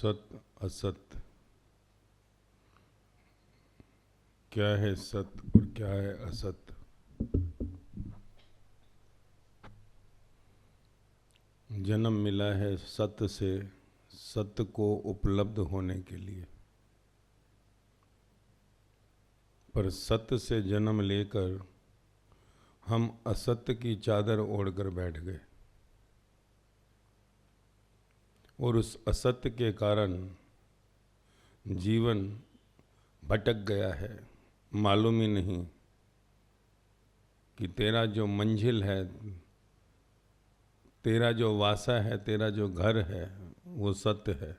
सत असत, क्या है सत और क्या है असत। जन्म मिला है सत्य से, सत्य को उपलब्ध होने के लिए, पर सत्य से जन्म लेकर हम असत्य की चादर ओढ़कर बैठ गए और उस असत्य के कारण जीवन भटक गया है। मालूम ही नहीं कि तेरा जो मंजिल है, तेरा जो वासा है, तेरा जो घर है, वो सत्य है।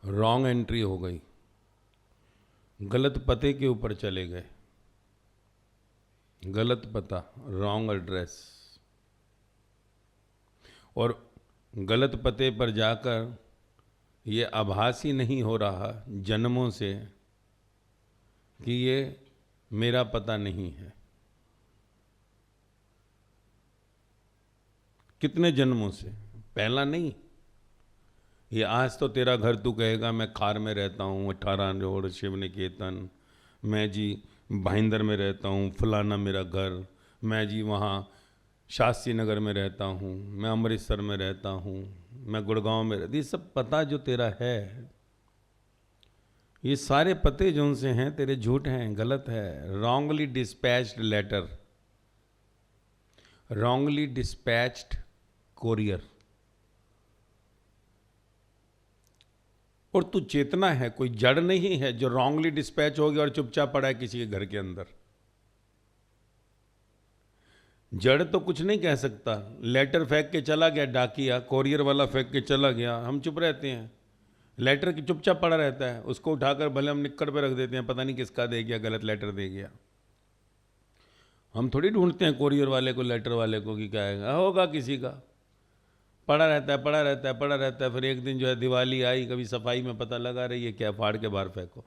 रॉन्ग एंट्री हो गई, गलत पते के ऊपर चले गए, गलत पता, रॉन्ग एड्रेस। और गलत पते पर जाकर ये आभास ही नहीं हो रहा जन्मों से कि ये मेरा पता नहीं है। कितने जन्मों से, पहला नहीं। ये आज तो तेरा घर तू कहेगा मैं खार में रहता हूँ, 18 रोड शिव निकेतन, मैं जी भाईंदर में रहता हूँ, फलाना मेरा घर, मैं जी वहाँ शास्त्री नगर में रहता हूँ, मैं अमृतसर में रहता हूँ, मैं गुड़गांव में रहता। ये सब पता जो तेरा है, ये सारे पते जो उनसे हैं तेरे झूठ हैं, गलत है। Wrongly dispatched letter, wrongly dispatched courier. और तू चेतना है, कोई जड़ नहीं है जो रॉन्गली डिस्पैच हो गया और चुपचाप पड़ा है किसी के घर के अंदर। जड़ तो कुछ नहीं कह सकता। लेटर फेंक के चला गया डाकिया, कोरियर वाला फेंक के चला गया, हम चुप रहते हैं। लेटर की चुपचाप पड़ा रहता है, उसको उठाकर भले हम निक्कड़ पे रख देते हैं, पता नहीं किसका दे गया, गलत लेटर दे गया। हम थोड़ी ढूंढते हैं कोरियर वाले को, लेटर वाले को कि क्या है, होगा किसी का। पड़ा रहता है, पड़ा रहता है, पड़ा रहता है। फिर एक दिन जो है दिवाली आई, कभी सफाई में पता लगा रही है क्या, फाड़ के बाहर फेंको।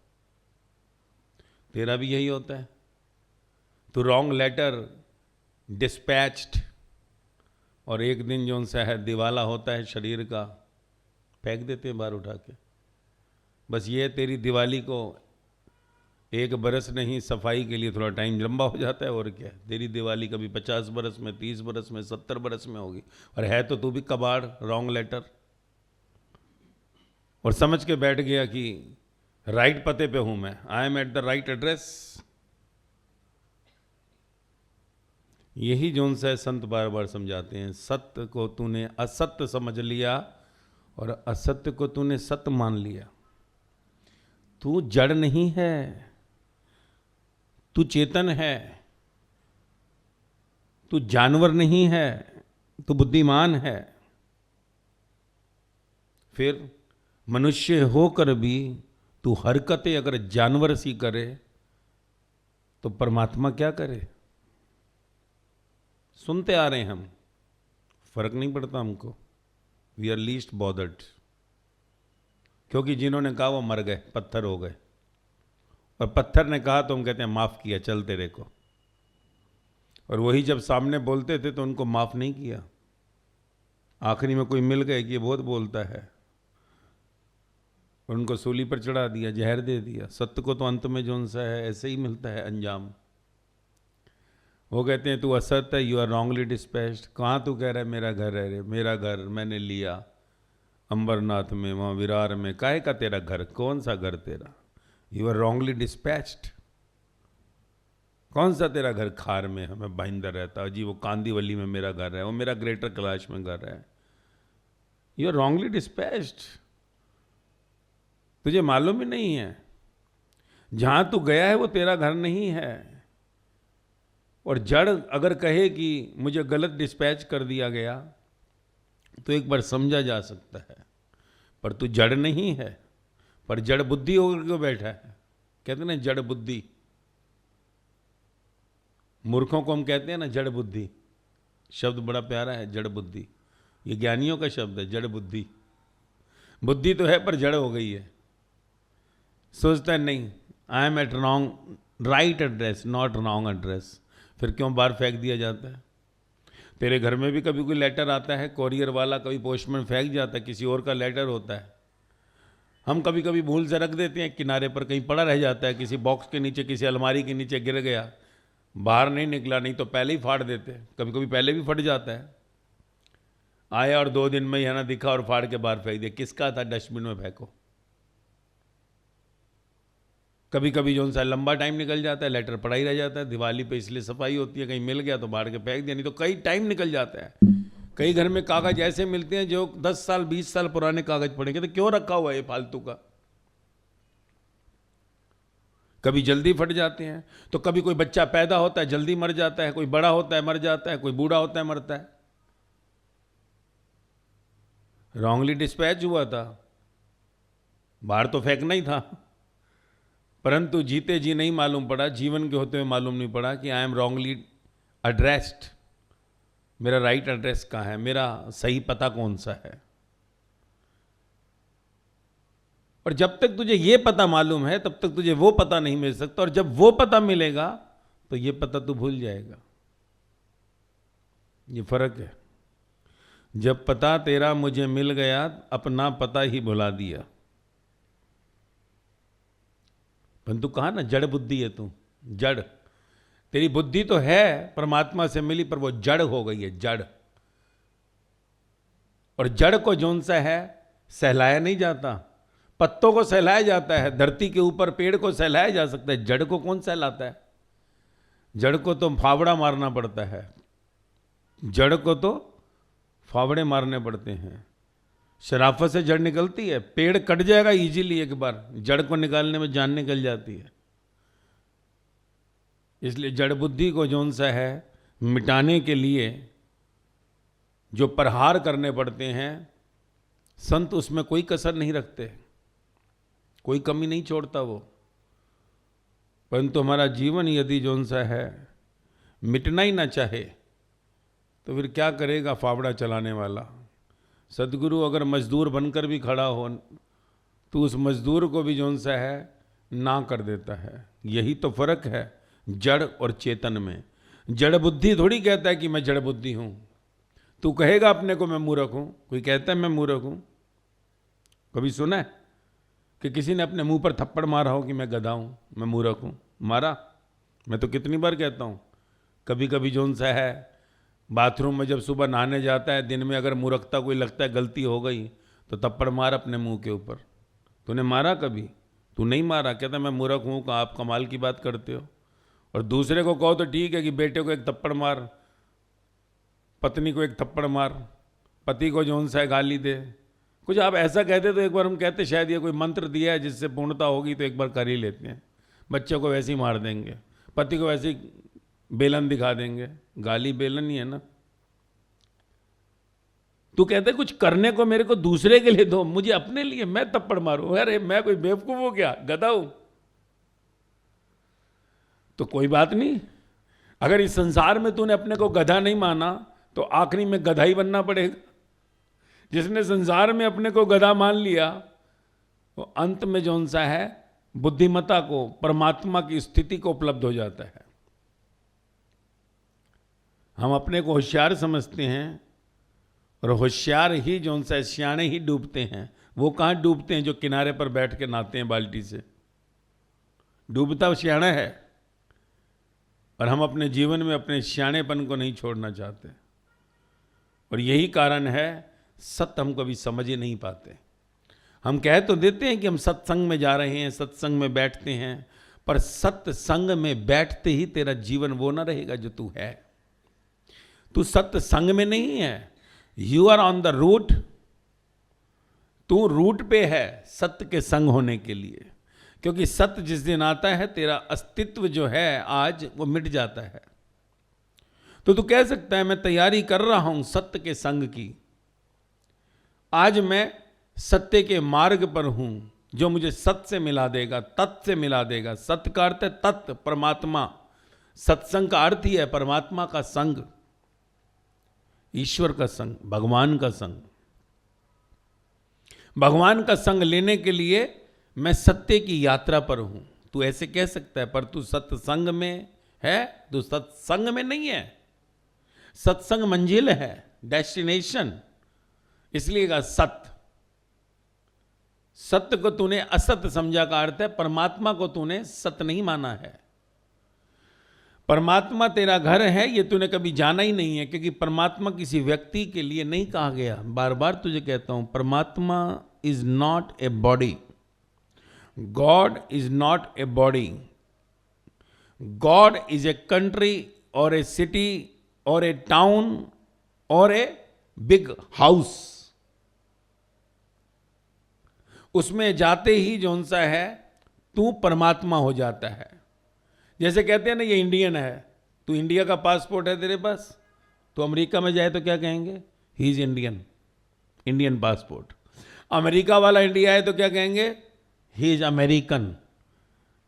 तेरा भी यही होता है। तो रॉन्ग लेटर डिस्पैच्ड, और एक दिन जो उनसे है दिवाला होता है शरीर का, फेंक देते हैं बाहर उठा के। बस ये तेरी दिवाली को 1 बरस नहीं, सफाई के लिए थोड़ा टाइम लंबा हो जाता है, और क्या। तेरी दिवाली कभी 50 बरस में, 30 बरस में, 70 बरस में होगी। और है तो तू भी कबाड़, रॉन्ग लेटर। और समझ के बैठ गया कि राइट पते पे हूं मैं, I am at the right address. यही जो उनसे संत बार बार समझाते हैं, सत्य को तूने असत्य समझ लिया और असत्य को तूने सत्य मान लिया। तू जड़ नहीं है, तू चेतन है। तू जानवर नहीं है, तू बुद्धिमान है। फिर मनुष्य होकर भी तू हरकतें अगर जानवर सी करे तो परमात्मा क्या करे। सुनते आ रहे हैं हम, फर्क नहीं पड़ता हमको। वी आर लीस्ट बॉदर्ड, क्योंकि जिन्होंने कहा वो मर गए, पत्थर हो गए। और पत्थर ने कहा तो हम कहते हैं माफ किया, चल तेरे को। और वही जब सामने बोलते थे तो उनको माफ नहीं किया। आखिरी में कोई मिल गए कि ये बहुत बोलता है, और उनको सूली पर चढ़ा दिया, जहर दे दिया। सत्य को तो अंत में जो सा है ऐसे ही मिलता है अंजाम। वो कहते हैं तू असत है, यू आर रॉन्गली डिस्पैच्ड। कहाँ तू कह रहा है मेरा घर है रे, मेरा घर मैंने लिया अंबरनाथ में, वहाँ विरार में। काहे का तेरा घर, कौन सा घर तेरा, यू आर रॉन्गली डिस्पैच्ड। कौन सा तेरा घर खार में है, मैं भाईंदर रहता हूँ जी, वो कांदीवली में मेरा घर है, वो मेरा ग्रेटर कैलाश में घर है। You are wrongly dispatched. तुझे मालूम ही नहीं है, जहां तू गया है वो तेरा घर नहीं है। और जड़ अगर कहे कि मुझे गलत डिस्पैच कर दिया गया तो एक बार समझा जा सकता है, पर तू जड़ नहीं है। पर जड़ बुद्धि होकर क्यों बैठा है। कहते ना जड़ बुद्धि, मूर्खों को हम कहते हैं ना जड़ बुद्धि। शब्द बड़ा प्यारा है, जड़ बुद्धि। ये ज्ञानियों का शब्द है, जड़ बुद्धि। बुद्धि तो है पर जड़ हो गई है। सोचता है नहीं, I am at wrong right address, not wrong address. फिर क्यों बाहर फेंक दिया जाता है। तेरे घर में भी कभी कोई लेटर आता है, कोरियर वाला कभी पोस्टमैन फेंक जाता है, किसी और का लेटर होता है, हम कभी कभी भूल से रख देते हैं किनारे पर, कहीं पड़ा रह जाता है, किसी बॉक्स के नीचे, किसी अलमारी के नीचे गिर गया, बाहर नहीं निकला, नहीं तो पहले ही फाड़ देते हैं, कभी कभी पहले भी फट जाता है, आया और 2 दिन में ही ना दिखा और फाड़ के बाहर फेंक दिया, किसका था, डस्टबिन में फेंको। कभी कभी जो सा लंबा टाइम निकल जाता है, लेटर पड़ा ही रह जाता है, दिवाली पे इसलिए सफाई होती है, कहीं मिल गया तो बाहर के फेंक दिया, नहीं तो कई टाइम निकल जाता है। कई घर में कागज ऐसे मिलते हैं जो 10 साल 20 साल पुराने कागज पड़ेंगे, तो क्यों रखा हुआ है ये फालतू का। कभी जल्दी फट जाते हैं, तो कभी कोई बच्चा पैदा होता है जल्दी मर जाता है, कोई बड़ा होता है मर जाता है, कोई बूढ़ा होता है मरता है। रॉन्गली डिस्पैच हुआ था, बाहर तो फेंकना ही था, परंतु जीते जी नहीं मालूम पड़ा, जीवन के होते हुए मालूम नहीं पड़ा कि आई एम रॉन्गली एड्रेस्ड, मेरा राइट एड्रेस कहाँ है, मेरा सही पता कौन सा है। और जब तक तुझे ये पता मालूम है तब तक तुझे वो पता नहीं मिल सकता, और जब वो पता मिलेगा तो ये पता तू भूल जाएगा। ये फर्क है। जब पता तेरा मुझे मिल गया, अपना पता ही भुला दिया। परंतु कहा ना, जड़ बुद्धि है तू, जड़। तेरी बुद्धि तो है परमात्मा से मिली, पर वो जड़ हो गई है, जड़। और जड़ को जौन सा है सहलाया नहीं जाता, पत्तों को सहलाया जाता है, धरती के ऊपर पेड़ को सहलाया जा सकता है, जड़ को कौन सहलाता है। जड़ को तो फावड़ा मारना पड़ता है, जड़ को तो फावड़े मारने पड़ते हैं। शराफत से जड़ निकलती है, पेड़ कट जाएगा इजीली, एक बार जड़ को निकालने में जान निकल जाती है। इसलिए जड़ बुद्धि को जौन सा है मिटाने के लिए जो प्रहार करने पड़ते हैं, संत उसमें कोई कसर नहीं रखते, कोई कमी नहीं छोड़ता वो। परंतु हमारा जीवन यदि जौन सा है मिटना ही ना चाहे तो फिर क्या करेगा फावड़ा चलाने वाला। सदगुरु अगर मजदूर बनकर भी खड़ा हो तो उस मजदूर को भी जौन सा है ना कर देता है। यही तो फर्क है जड़ और चेतन में। जड़ बुद्धि थोड़ी कहता है कि मैं जड़ बुद्धि हूं। तू कहेगा अपने को मैं मूर्ख हूं, कोई कहता है मैं मूर्ख हूं? कभी सुना है कि किसी ने अपने मुंह पर थप्पड़ मारा हो कि मैं गधा हूं, मैं मूर्ख हूं? मारा? मैं तो कितनी बार कहता हूं। कभी कभी जौन सा है बाथरूम में जब सुबह नहाने जाता है, दिन में अगर मूर्खता कोई लगता है, गलती हो गई तो थप्पड़ मार अपने मुंह के ऊपर। तूने मारा कभी? तू नहीं मारा, कहता मैं मूर्ख हूं, का आप कमाल की बात करते हो। और दूसरे को कहो तो ठीक है कि बेटे को एक थप्पड़ मार, पत्नी को एक थप्पड़ मार, पति को जौन सा है गाली दे। कुछ आप ऐसा कहते तो एक बार हम कहते शायद ये कोई मंत्र दिया है जिससे पूर्णता होगी, तो एक बार कर ही लेते हैं। बच्चे को वैसे ही मार देंगे, पति को वैसे ही बेलन दिखा देंगे। गाली बेलन ही है ना। तू कहते कुछ करने को मेरे को दूसरे के लिए दो, मुझे अपने लिए मैं थप्पड़ मारूं? अरे मैं कोई बेवकूफ हूं क्या, गधा हूं? तो कोई बात नहीं, अगर इस संसार में तूने अपने को गधा नहीं माना तो आखिरी में गधा ही बनना पड़ेगा। जिसने संसार में अपने को गधा मान लिया वो अंत में जौन सा है बुद्धिमत्ता को, परमात्मा की स्थिति को उपलब्ध हो जाता है। हम अपने को होशियार समझते हैं और होशियार ही जौन सा सियाने ही डूबते हैं। वो कहाँ डूबते हैं जो किनारे पर बैठ के नहाते हैं बाल्टी से। डूबता सियाना है, और हम अपने जीवन में अपने सियानेपन को नहीं छोड़ना चाहते। और यही कारण है सत्य हम कभी समझ ही नहीं पाते। हम कह तो देते हैं कि हम सत्संग में जा रहे हैं, सत्संग में बैठते हैं, पर सत्संग में बैठते ही तेरा जीवन वो ना रहेगा जो तू है। तू सत्संग में नहीं है, you are on the route. तू रूट पे है सत्य के संग होने के लिए, क्योंकि सत्य जिस दिन आता है तेरा अस्तित्व जो है आज वो मिट जाता है। तो तू कह सकता है मैं तैयारी कर रहा हूं सत्य के संग की, आज मैं सत्य के मार्ग पर हूं जो मुझे सत्य से मिला देगा, तत्व से मिला देगा। सत्य का अर्थ है तत्व, परमात्मा। सत्संग का अर्थ ही है परमात्मा का संग, ईश्वर का संग, भगवान का संग। भगवान का संग लेने के लिए मैं सत्य की यात्रा पर हूं। तू ऐसे कह सकता है, पर तू सत्संग में है, तू सत्संग में नहीं है। सत्संग मंजिल है, डेस्टिनेशन। इसलिए कहा सत्य। सत्य को तूने असत्य समझा का अर्थ है परमात्मा को तूने सत्य नहीं माना है। परमात्मा तेरा घर है ये तूने कभी जाना ही नहीं है, क्योंकि परमात्मा किसी व्यक्ति के लिए नहीं कहा गया। बार बार तुझे कहता हूं, परमात्मा is not a body, God is not a body, God is a country और ए सिटी और ए टाउन और ए बिग हाउस। उसमें जाते ही जौन सा है तू परमात्मा हो जाता है। जैसे कहते हैं ना ये इंडियन है, तू इंडिया का पासपोर्ट है तेरे पास, तो अमेरिका में जाए तो क्या कहेंगे? He is Indian, Indian passport. America वाला इंडिया है तो क्या कहेंगे? He is American.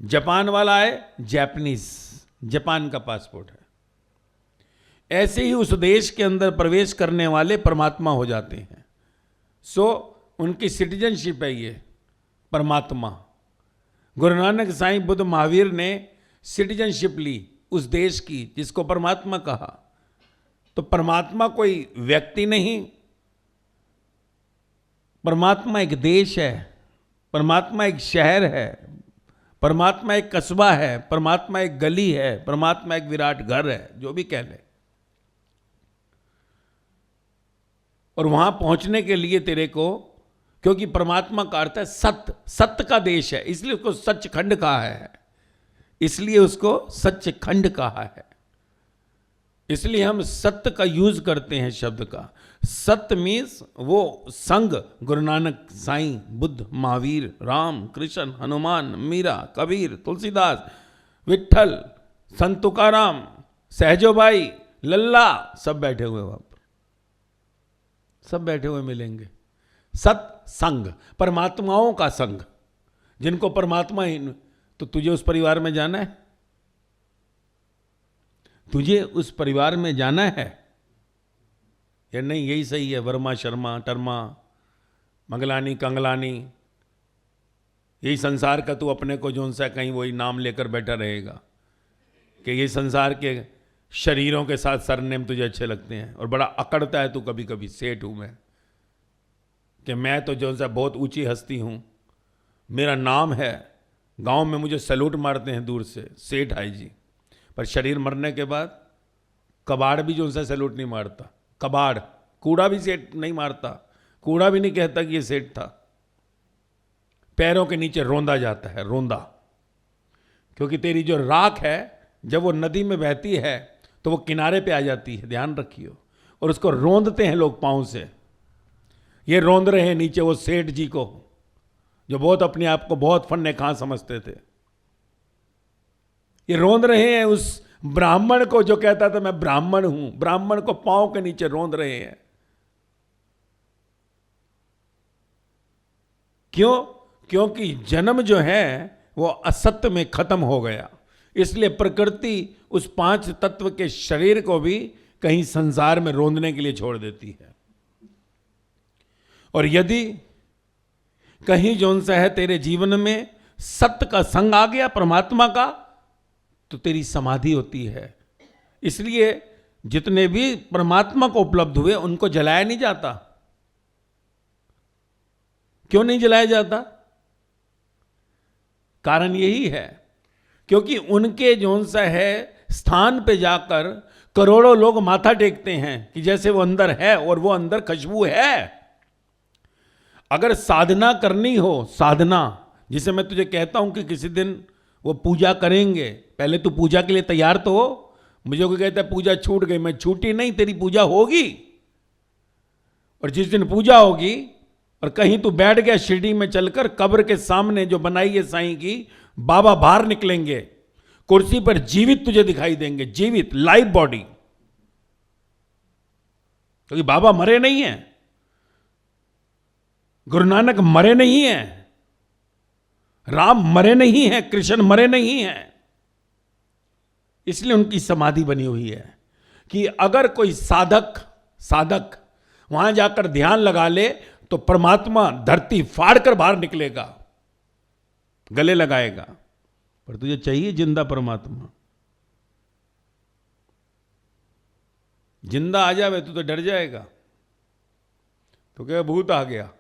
जापान वाला है जापानीज, जापान का पासपोर्ट है। ऐसे ही उस देश के अंदर प्रवेश करने वाले परमात्मा हो जाते हैं। सो उनकी सिटीजनशिप है ये परमात्मा। गुरु नानक साईं बुद्ध महावीर ने सिटीजनशिप ली उस देश की जिसको परमात्मा कहा। तो परमात्मा कोई व्यक्ति नहीं, परमात्मा एक देश है, परमात्मा एक शहर है, परमात्मा एक कस्बा है, परमात्मा एक गली है, परमात्मा एक विराट घर है, जो भी कह ले। और वहां पहुंचने के लिए तेरे को, क्योंकि परमात्मा का अर्थ है सत्य, सत्य का देश है, इसलिए उसको सचखंड कहा है, इसलिए उसको सचखंड कहा है। इसलिए हम सत्य का यूज करते हैं शब्द का। सत्य मीन्स वो संघ, गुरु नानक साईं, बुद्ध, महावीर, राम, कृष्ण, हनुमान, मीरा, कबीर, तुलसीदास, विठल, संत तुकाराम, सहजोबाई, लल्ला, सब बैठे हुए वहां पर, सब बैठे हुए मिलेंगे। सत्संग, परमात्माओं का संघ, जिनको परमात्मा ही। तो तुझे उस परिवार में जाना है? तुझे उस परिवार में जाना है या नहीं? यही सही है, वर्मा, शर्मा, टर्मा, मंगलानी, कंगलानी, यही संसार का तू अपने को जोन सा कहीं वही नाम लेकर बैठा रहेगा कि ये संसार के शरीरों के साथ सरनेम तुझे अच्छे लगते हैं। और बड़ा अकड़ता है तू कभी कभी, सेठ हूं मैं, कि मैं तो जो सा बहुत ऊंची हस्ती हूं, मेरा नाम है, गांव में मुझे सैल्यूट मारते हैं दूर से, सेठ आई जी। पर शरीर मरने के बाद कबाड़ भी जो सा सैल्यूट नहीं मारता, कबाड़, कूड़ा भी सेठ नहीं मारता, कूड़ा भी नहीं कहता कि ये सेठ था। पैरों के नीचे रोंदा जाता है, रोंदा, क्योंकि तेरी जो राख है जब वो नदी में बहती है तो वो किनारे पे आ जाती है, ध्यान रखियो, और उसको रोंदते हैं लोग पांव से। ये रोंद रहे हैं नीचे वो सेठ जी को, जो बहुत अपने आप को बहुत फन्ने खां समझते थे। ये रोंद रहे हैं उस ब्राह्मण को जो कहता था मैं ब्राह्मण हूं, ब्राह्मण को पांव के नीचे रोंद रहे हैं। क्यों? क्योंकि जन्म जो है वो असत्य में खत्म हो गया। इसलिए प्रकृति उस पांच तत्व के शरीर को भी कहीं संसार में रोंदने के लिए छोड़ देती है। और यदि कहीं जौन सा है तेरे जीवन में सत्य का संग आ गया परमात्मा का, तो तेरी समाधि होती है। इसलिए जितने भी परमात्मा को उपलब्ध हुए उनको जलाया नहीं जाता। क्यों नहीं जलाया जाता? कारण यही है क्योंकि उनके जौन सा है स्थान पे जाकर करोड़ों लोग माथा टेकते हैं कि जैसे वो अंदर है, और वो अंदर खुशबू है। अगर साधना करनी हो, साधना, जिसे मैं तुझे कहता हूं कि किसी दिन वो पूजा करेंगे, पहले तू पूजा के लिए तैयार तो हो। मुझे कोई कहता है पूजा छूट गई, मैं छूटी नहीं, तेरी पूजा होगी। और जिस दिन पूजा होगी और कहीं तू बैठ गया शिरडी में चलकर, कब्र के सामने जो बनाई है साईं की, बाबा बाहर निकलेंगे, कुर्सी पर जीवित तुझे दिखाई देंगे, जीवित, लाइव बॉडी, क्योंकि बाबा मरे नहीं है, गुरु नानक मरे नहीं है, राम मरे नहीं है, कृष्ण मरे नहीं है। इसलिए उनकी समाधि बनी हुई है कि अगर कोई साधक वहां जाकर ध्यान लगा ले तो परमात्मा धरती फाड़कर बाहर निकलेगा, गले लगाएगा। पर तुझे चाहिए जिंदा परमात्मा। जिंदा आ जावे तो डर जाएगा, तो क्या भूत आ गया।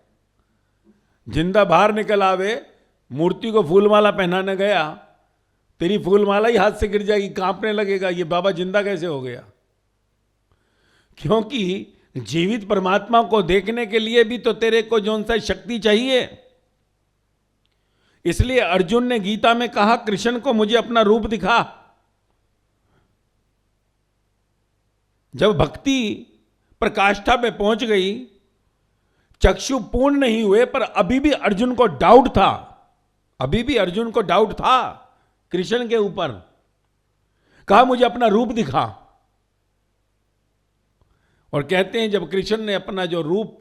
जिंदा बाहर निकल आवे, मूर्ति को फूलमाला पहनाने गया, तेरी फूलमाला ही हाथ से गिर जाएगी, कांपने लगेगा, ये बाबा जिंदा कैसे हो गया। क्योंकि जीवित परमात्मा को देखने के लिए भी तो तेरे को जौन सा शक्ति चाहिए। इसलिए अर्जुन ने गीता में कहा, कृष्ण को मुझे अपना रूप दिखा। जब भक्ति प्रकाष्ठा पे पहुंच गई, चक्षु पूर्ण नहीं हुए, पर अभी भी अर्जुन को डाउट था, अभी भी अर्जुन को डाउट था कृष्ण के ऊपर। कहा मुझे अपना रूप दिखा। और कहते हैं जब कृष्ण ने अपना जो रूप,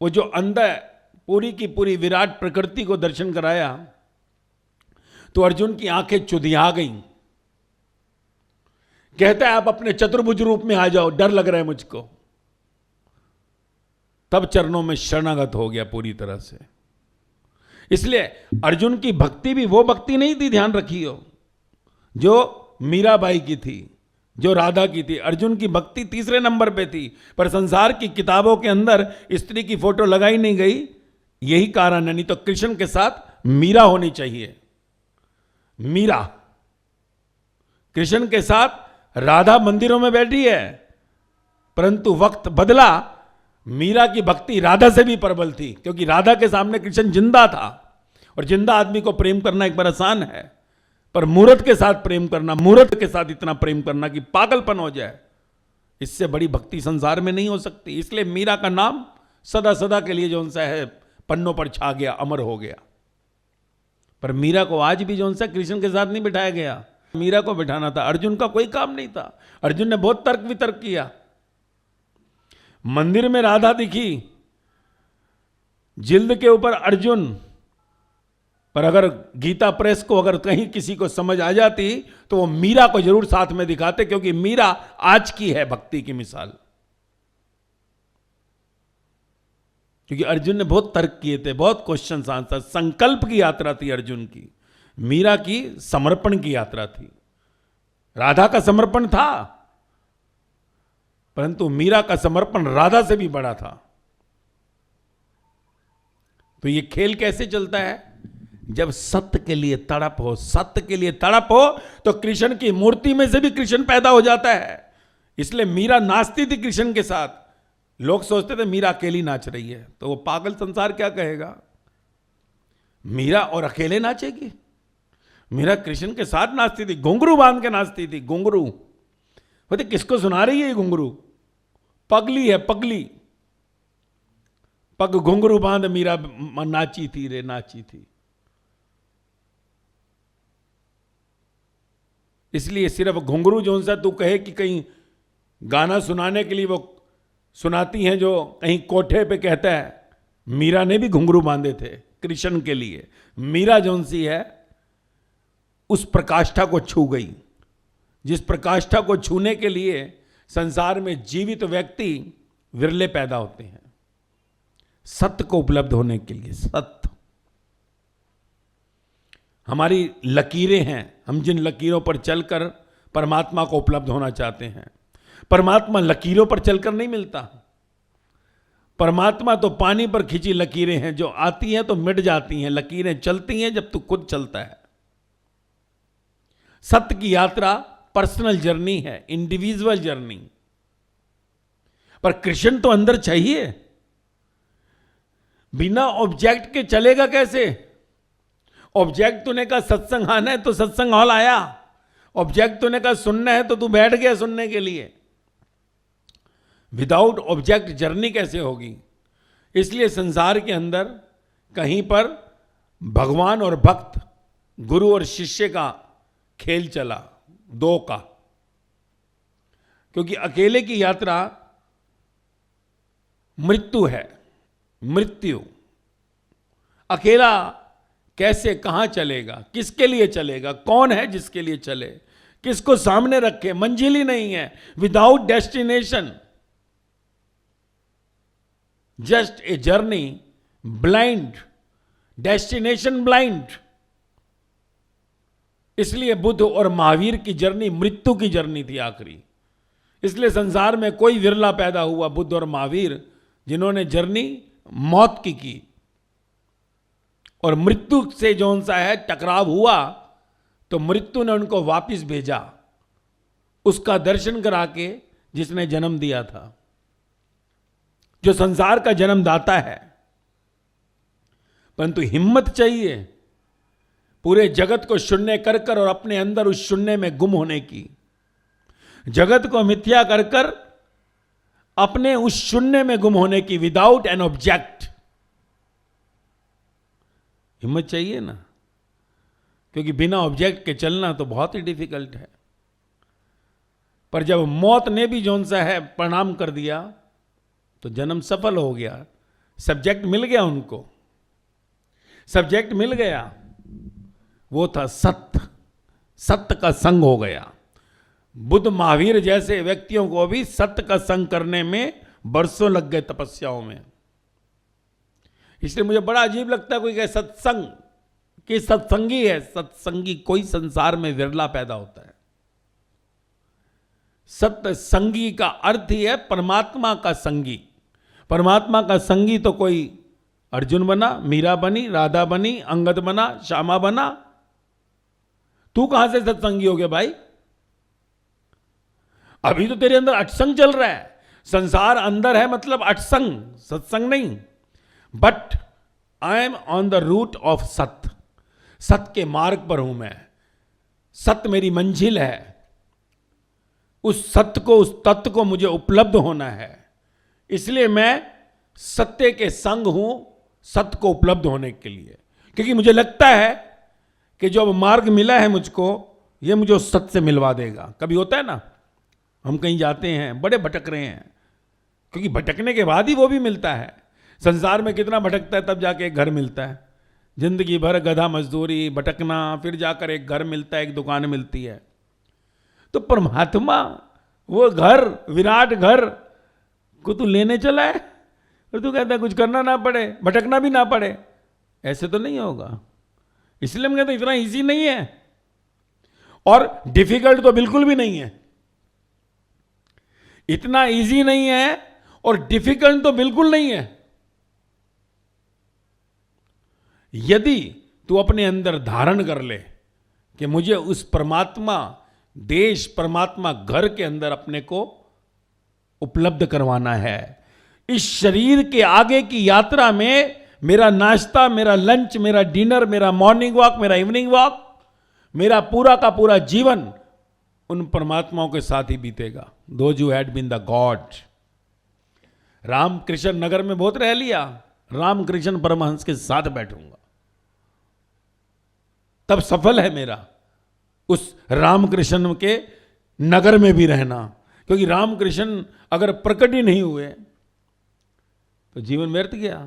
वो जो अंदर पूरी की पूरी विराट प्रकृति को दर्शन कराया, तो अर्जुन की आंखें चुदिया गईं। कहता है आप अपने चतुर्भुज रूप में आ जाओ, डर लग रहा है मुझको। तब चरणों में शरणागत हो गया पूरी तरह से। इसलिए अर्जुन की भक्ति भी वो भक्ति नहीं थी, ध्यान रखियो, जो मीराबाई की थी, जो राधा की थी। अर्जुन की भक्ति तीसरे नंबर पे थी, पर संसार की किताबों के अंदर स्त्री की फोटो लगाई नहीं गई। यही कारण है, नहीं तो कृष्ण के साथ मीरा होनी चाहिए। मीरा कृष्ण के साथ राधा मंदिरों में बैठी है, परंतु वक्त बदला, मीरा की भक्ति राधा से भी प्रबल थी, क्योंकि राधा के सामने कृष्ण जिंदा था। और जिंदा आदमी को प्रेम करना एक बार आसान है, पर मूर्त के साथ प्रेम करना, मूर्त के साथ इतना प्रेम करना कि पागलपन हो जाए, इससे बड़ी भक्ति संसार में नहीं हो सकती। इसलिए मीरा का नाम सदा सदा के लिए जो सा है पन्नों पर छा गया, अमर हो गया। पर मीरा को आज भी जो सा कृष्ण के साथ नहीं बिठाया गया, मीरा को बिठाना था। अर्जुन का कोई काम नहीं था। अर्जुन ने बहुत तर्क वितर्क किया। मंदिर में राधा दिखी, जिल्द के ऊपर अर्जुन, पर अगर गीता प्रेस को अगर कहीं किसी को समझ आ जाती तो वो मीरा को जरूर साथ में दिखाते, क्योंकि मीरा आज की है भक्ति की मिसाल। क्योंकि अर्जुन ने बहुत तर्क किए थे, बहुत क्वेश्चन आंसर, संकल्प की यात्रा थी अर्जुन की। मीरा की समर्पण की यात्रा थी। राधा का समर्पण था, परंतु मीरा का समर्पण राधा से भी बड़ा था। तो ये खेल कैसे चलता है? जब सत्य के लिए तड़प हो, सत्य के लिए तड़प हो, तो कृष्ण की मूर्ति में से भी कृष्ण पैदा हो जाता है। इसलिए मीरा नाचती थी कृष्ण के साथ। लोग सोचते थे मीरा अकेली नाच रही है, तो वो पागल संसार क्या कहेगा, मीरा और अकेले नाचेगी? मीरा कृष्ण के साथ नाचती थी, घुंघरू बांध के नाचती थी। घुंघरू बोलते किसको सुना रही है ये घुंघरू? पगली है, पगली। पग घुंघरू बांध मीरा नाची थी रे, नाची थी। इसलिए सिर्फ घुंघरू जो सा तू कहे कि कहीं गाना सुनाने के लिए वो सुनाती हैं, जो कहीं कोठे पे कहता है, मीरा ने भी घुंघरू बांधे थे कृष्ण के लिए। मीरा जौन सी है उस प्रकाष्ठा को छू गई, जिस प्रकाष्ठा को छूने के लिए संसार में जीवित व्यक्ति विरले पैदा होते हैं, सत्य को उपलब्ध होने के लिए। सत्य हमारी लकीरें हैं, हम जिन लकीरों पर चलकर परमात्मा को उपलब्ध होना चाहते हैं। परमात्मा लकीरों पर चलकर नहीं मिलता। परमात्मा तो पानी पर खींची लकीरें हैं, जो आती हैं तो मिट जाती हैं। लकीरें चलती हैं जब तू खुद चलता है। सत्य की यात्रा पर्सनल जर्नी है, इंडिविजुअल जर्नी। पर कृष्ण तो अंदर चाहिए। बिना ऑब्जेक्ट के चलेगा कैसे? ऑब्जेक्ट तूने कहा सत्संग आना है तो सत्संग हॉल आया। ऑब्जेक्ट तूने कहा सुनना है तो तू बैठ गया सुनने के लिए। विदाउट ऑब्जेक्ट जर्नी कैसे होगी? इसलिए संसार के अंदर कहीं पर भगवान और भक्त, गुरु और शिष्य का खेल चला, दो का। क्योंकि अकेले की यात्रा मृत्यु है, मृत्यु। अकेला कैसे, कहां चलेगा, किसके लिए चलेगा, कौन है जिसके लिए चले, किसको सामने रखे? मंजिल ही नहीं है। Without destination, just a journey, blind, destination blind. इसलिए बुद्ध और महावीर की जर्नी मृत्यु की जर्नी थी आखिरी। इसलिए संसार में कोई विरला पैदा हुआ बुद्ध और महावीर जिन्होंने जर्नी मौत की और मृत्यु से जो सा है टकराव हुआ तो मृत्यु ने उनको वापस भेजा उसका दर्शन करा के जिसने जन्म दिया था, जो संसार का जन्मदाता है। परंतु हिम्मत चाहिए पूरे जगत को शून्य कर कर और अपने अंदर उस शून्य में गुम होने की, जगत को मिथ्या कर कर अपने उस शून्य में गुम होने की, विदाउट एन ऑब्जेक्ट। हिम्मत चाहिए ना, क्योंकि बिना ऑब्जेक्ट के चलना तो बहुत ही डिफिकल्ट है। पर जब मौत ने भी जौन सा है प्रणाम कर दिया तो जन्म सफल हो गया, सब्जेक्ट मिल गया उनको, सब्जेक्ट मिल गया, वो था सत्य, सत्य का संग हो गया। बुद्ध महावीर जैसे व्यक्तियों को भी सत्य का संग करने में बरसों लग गए तपस्याओं में। इसलिए मुझे बड़ा अजीब लगता है कोई कहे सत्संग कि सत्संगी है। सत्संगी कोई संसार में विरला पैदा होता है। सत्संगी का अर्थ ही है परमात्मा का संगी। परमात्मा का संगी तो कोई अर्जुन बना, मीरा बनी, राधा बनी, अंगद बना, श्यामा बना। तू कहां से सत्संगी हो गया भाई? अभी तो तेरे अंदर अटसंग चल रहा है। संसार अंदर है मतलब अटसंग, सत्संग नहीं। But I am on the route of सत्य। सत्य के मार्ग पर हूं मैं। सत्य मेरी मंजिल है। उस सत्य को, उस तत्व को मुझे उपलब्ध होना है। इसलिए मैं सत्य के संग हूं, सत्य को उपलब्ध होने के लिए। क्योंकि मुझे लगता है कि जो अब मार्ग मिला है मुझको, ये मुझे उस सत्य से मिलवा देगा। कभी होता है ना, हम कहीं जाते हैं, बड़े भटक रहे हैं, क्योंकि भटकने के बाद ही वो भी मिलता है। संसार में कितना भटकता है तब जाके एक घर मिलता है। जिंदगी भर गधा मजदूरी, भटकना, फिर जाकर एक घर मिलता है, एक दुकान मिलती है। तो परमात्मा वो घर, विराट घर को तू लेने चला है और तू कहता है कुछ करना ना पड़े, भटकना भी ना पड़े। ऐसे तो नहीं होगा। इसलिए हम कहते इतना इजी नहीं है और डिफिकल्ट तो बिल्कुल भी नहीं है। इतना इजी नहीं है और डिफिकल्ट तो बिल्कुल नहीं है। यदि तू अपने अंदर धारण कर ले कि मुझे उस परमात्मा देश, परमात्मा घर के अंदर अपने को उपलब्ध करवाना है। इस शरीर के आगे की यात्रा में मेरा नाश्ता, मेरा लंच, मेरा डिनर, मेरा मॉर्निंग वॉक, मेरा इवनिंग वॉक, मेरा पूरा का पूरा जीवन उन परमात्माओं के साथ ही बीतेगा। Those who had been the God. Ramakrishna Nagar में बहुत रह लिया, रामकृष्ण परमहंस के साथ बैठूंगा, तब सफल है मेरा उस रामकृष्ण के नगर में भी रहना। क्योंकि रामकृष्ण अगर प्रकट ही नहीं हुए तो जीवन व्यर्थ गया।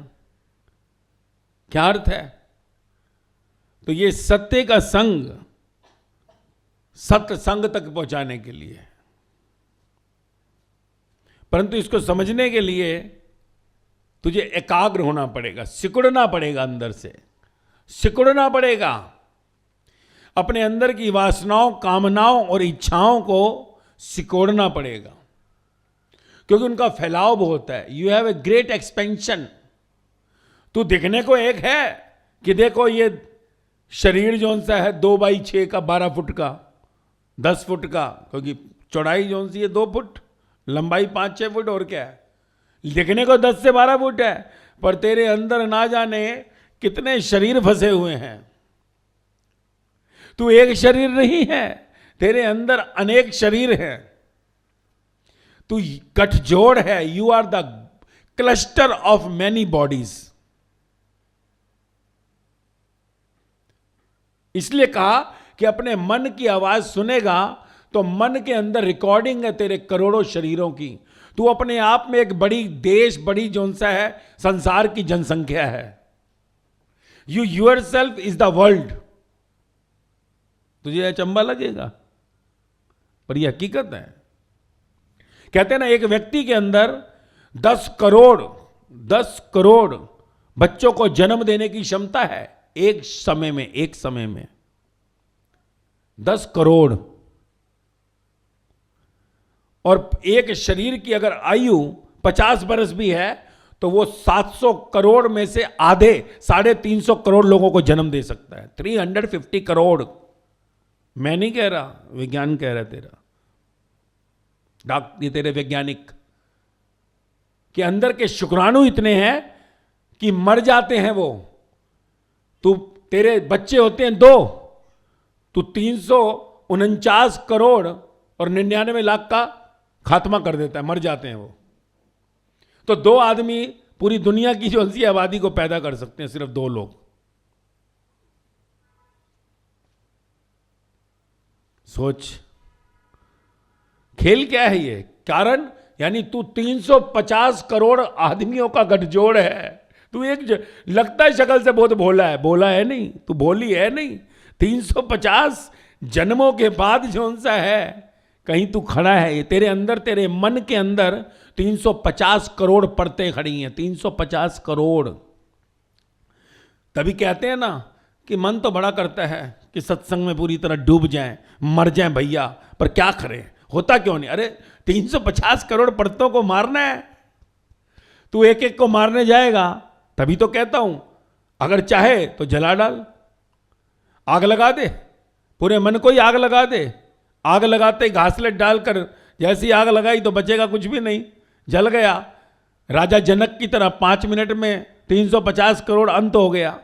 क्या अर्थ है? तो ये सत्य का संग, सत्य संग तक पहुंचाने के लिए। परंतु इसको समझने के लिए तुझे एकाग्र होना पड़ेगा, सिकुड़ना पड़ेगा, अंदर से सिकुड़ना पड़ेगा। अपने अंदर की वासनाओं, कामनाओं और इच्छाओं को सिकोड़ना पड़ेगा, क्योंकि उनका फैलाव बहुत है। You have a great expansion. तू दिखने को एक है कि देखो ये शरीर जौन सा है 2x6 का, 12 फुट का, 10 फुट का, क्योंकि चौड़ाई जौन सी है 2 फुट, लंबाई 5-6 फुट, और क्या है। दिखने को 10 से 12 फुट है, पर तेरे अंदर ना जाने कितने शरीर फंसे हुए हैं। तू एक शरीर नहीं है, तेरे अंदर अनेक शरीर हैं। तू गठजोड़ है। You are the cluster of many bodies. इसलिए कहा कि अपने मन की आवाज सुनेगा तो मन के अंदर रिकॉर्डिंग है तेरे करोड़ों शरीरों की। तू अपने आप में एक बड़ी देश, बड़ी जोन सा है संसार की जनसंख्या है। You your self is the world. तुझे अचंबा लगेगा, पर यह हकीकत है। कहते हैं ना, एक व्यक्ति के अंदर 10 करोड़ बच्चों को जन्म देने की क्षमता है एक समय में 10 करोड़। और एक शरीर की अगर आयु 50 बरस भी है तो वो 700 करोड़ में से आधे 350 करोड़ लोगों को जन्म दे सकता है। 350 करोड़। मैं नहीं कह रहा, विज्ञान कह रहा है तेरा ये तेरे वैज्ञानिक के अंदर के शुक्राणु इतने हैं कि मर जाते हैं वो। तेरे बच्चे होते हैं 2, तू 349 करोड़ और 99 लाख का खात्मा कर देता है, मर जाते हैं वो। तो 2 आदमी पूरी दुनिया की जो सी आबादी को पैदा कर सकते हैं, सिर्फ 2 लोग। सोच खेल क्या है ये। कारण यानी तू 350 करोड़ आदमियों का गठजोड़ है। तू लगता है शक्ल से बहुत भोला है नहीं, तू भोली है नहीं। 350 जन्मों के बाद जो सा है कहीं तू खड़ा है। तेरे अंदर, तेरे मन के अंदर 350 करोड़ परतें खड़ी हैं। 350 करोड़। तभी कहते हैं ना कि मन तो बड़ा करता है कि सत्संग में पूरी तरह डूब जाएं, मर जाएं भैया, पर क्या करें, होता क्यों नहीं। अरे 350 करोड़ परतों को मारना है, तू एक एक को मारने जाएगा। तभी तो कहता हूं अगर चाहे तो जला डाल, आग लगा दे, पूरे मन को ही आग लगा दे। आग लगाते घासलेट डालकर जैसी आग लगाई तो बचेगा कुछ भी नहीं, जल गया। राजा जनक की तरह 5 मिनट में 350 करोड़ अंत हो गया।